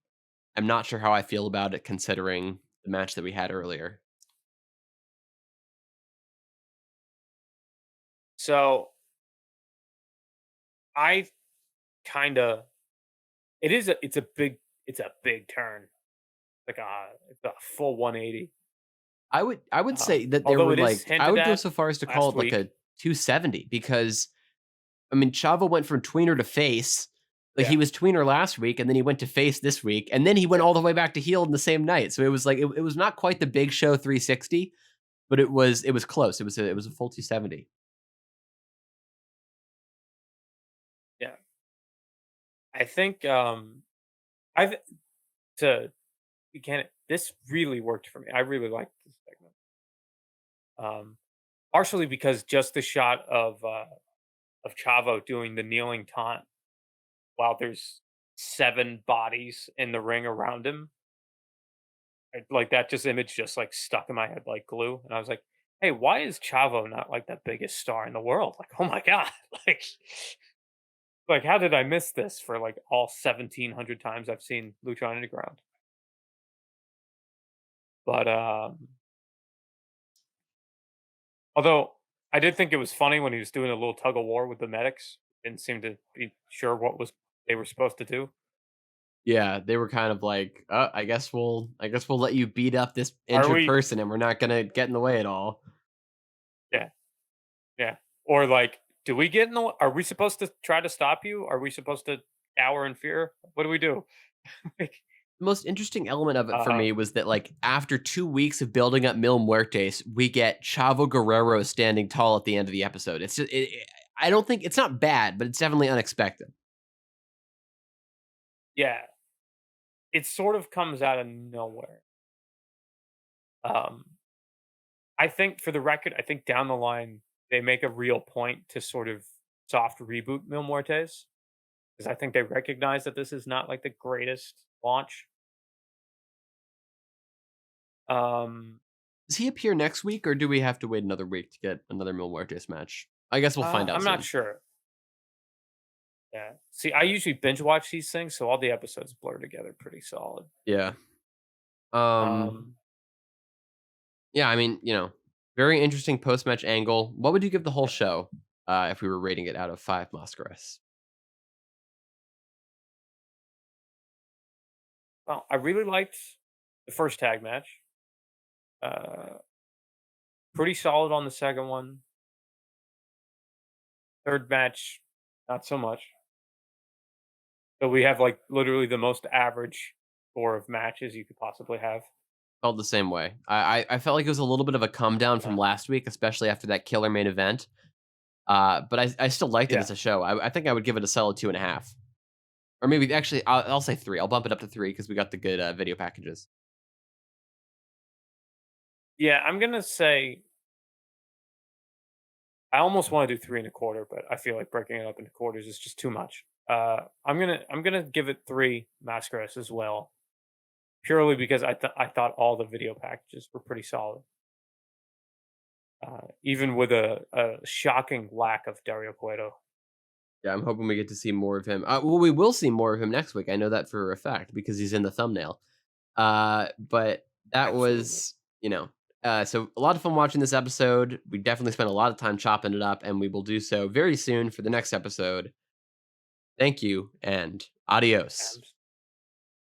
am not sure how I feel about it considering the match that we had earlier. So I kind of it's a big turn. It's a full 180. I would say that there Although were it is like I hinted would go at so far as to call last it like week. a 270 because I mean Chavo went from tweener to face. Like he Yeah. was tweener last week and then he went to face this week and then he went Yeah. all the way back to heel in the same night. So it was like it was not quite the big show 360, but it was close. It was a full 270. Yeah. I think I've to again this really worked for me. I really liked this segment. Um Partially because just the shot of Chavo doing the kneeling taunt while there's 7 bodies in the ring around him. Like that just image just like stuck in my head like glue. And I was like, hey, why is Chavo not like the biggest star in the world? Like, oh my God. Like like how did I miss this for like all 1700 times I've seen Lucha Underground? But although I did think it was funny when he was doing a little tug of war with the medics. Didn't seem to be sure what was they were supposed to do. Yeah, they were kind of like, I guess we'll let you beat up this Are injured we person and we're not gonna get in the way at all. yeah, yeah. Or like, do we get in the are we supposed to try to stop you? Are we supposed to cower in fear? What do we do? Like, The most interesting element of it for me um, was that, like, after 2 weeks of building up Mil Muertes, we get Chavo Guerrero standing tall at the end of the episode. It's just I don't think it's not bad, but it's definitely unexpected. yeah, it sort of comes out of nowhere. Um, I think for the record, I think down the line they make a real point to sort of soft reboot Mil Muertes because I think they recognize that this is not like the greatest launch. Um, Does he appear next week, or do we have to wait another week to get another Mil Muertes match? I guess we'll find out I'm not soon. sure. Yeah. See, I usually binge watch these things, so all the episodes blur together pretty solid. Yeah. Um, Um, yeah, I mean, very interesting post-match angle. What would you give the whole yeah. show, if we were rating it out of 5 Mascaras? Well, I really liked the first tag match. Uh, Pretty solid on the second one. Third match, not so much. So we have like literally the most average score of matches you could possibly have. Felt the same way. I felt like it was a little bit of a come down Yeah. from last week, especially after that killer main event. But I still liked it Yeah. as a show. I think I would give it a solid 2.5, or maybe actually I'll say 3. I'll bump it up to 3 because we got the good video packages. Yeah, I'm gonna say I almost want to do 3 1/4, but I feel like breaking it up into quarters is just too much. I'm gonna give it 3 mascaras as well, purely because I thought all the video packages were pretty solid, even with a shocking lack of Dario Cueto. Yeah, I'm hoping we get to see more of him. Well, we will see more of him next week. I know that for a fact because he's in the thumbnail. But that Absolutely. was, so a lot of fun watching this episode. We definitely spent a lot of time chopping it up, and we will do so very soon for the next episode. Thank you and adios.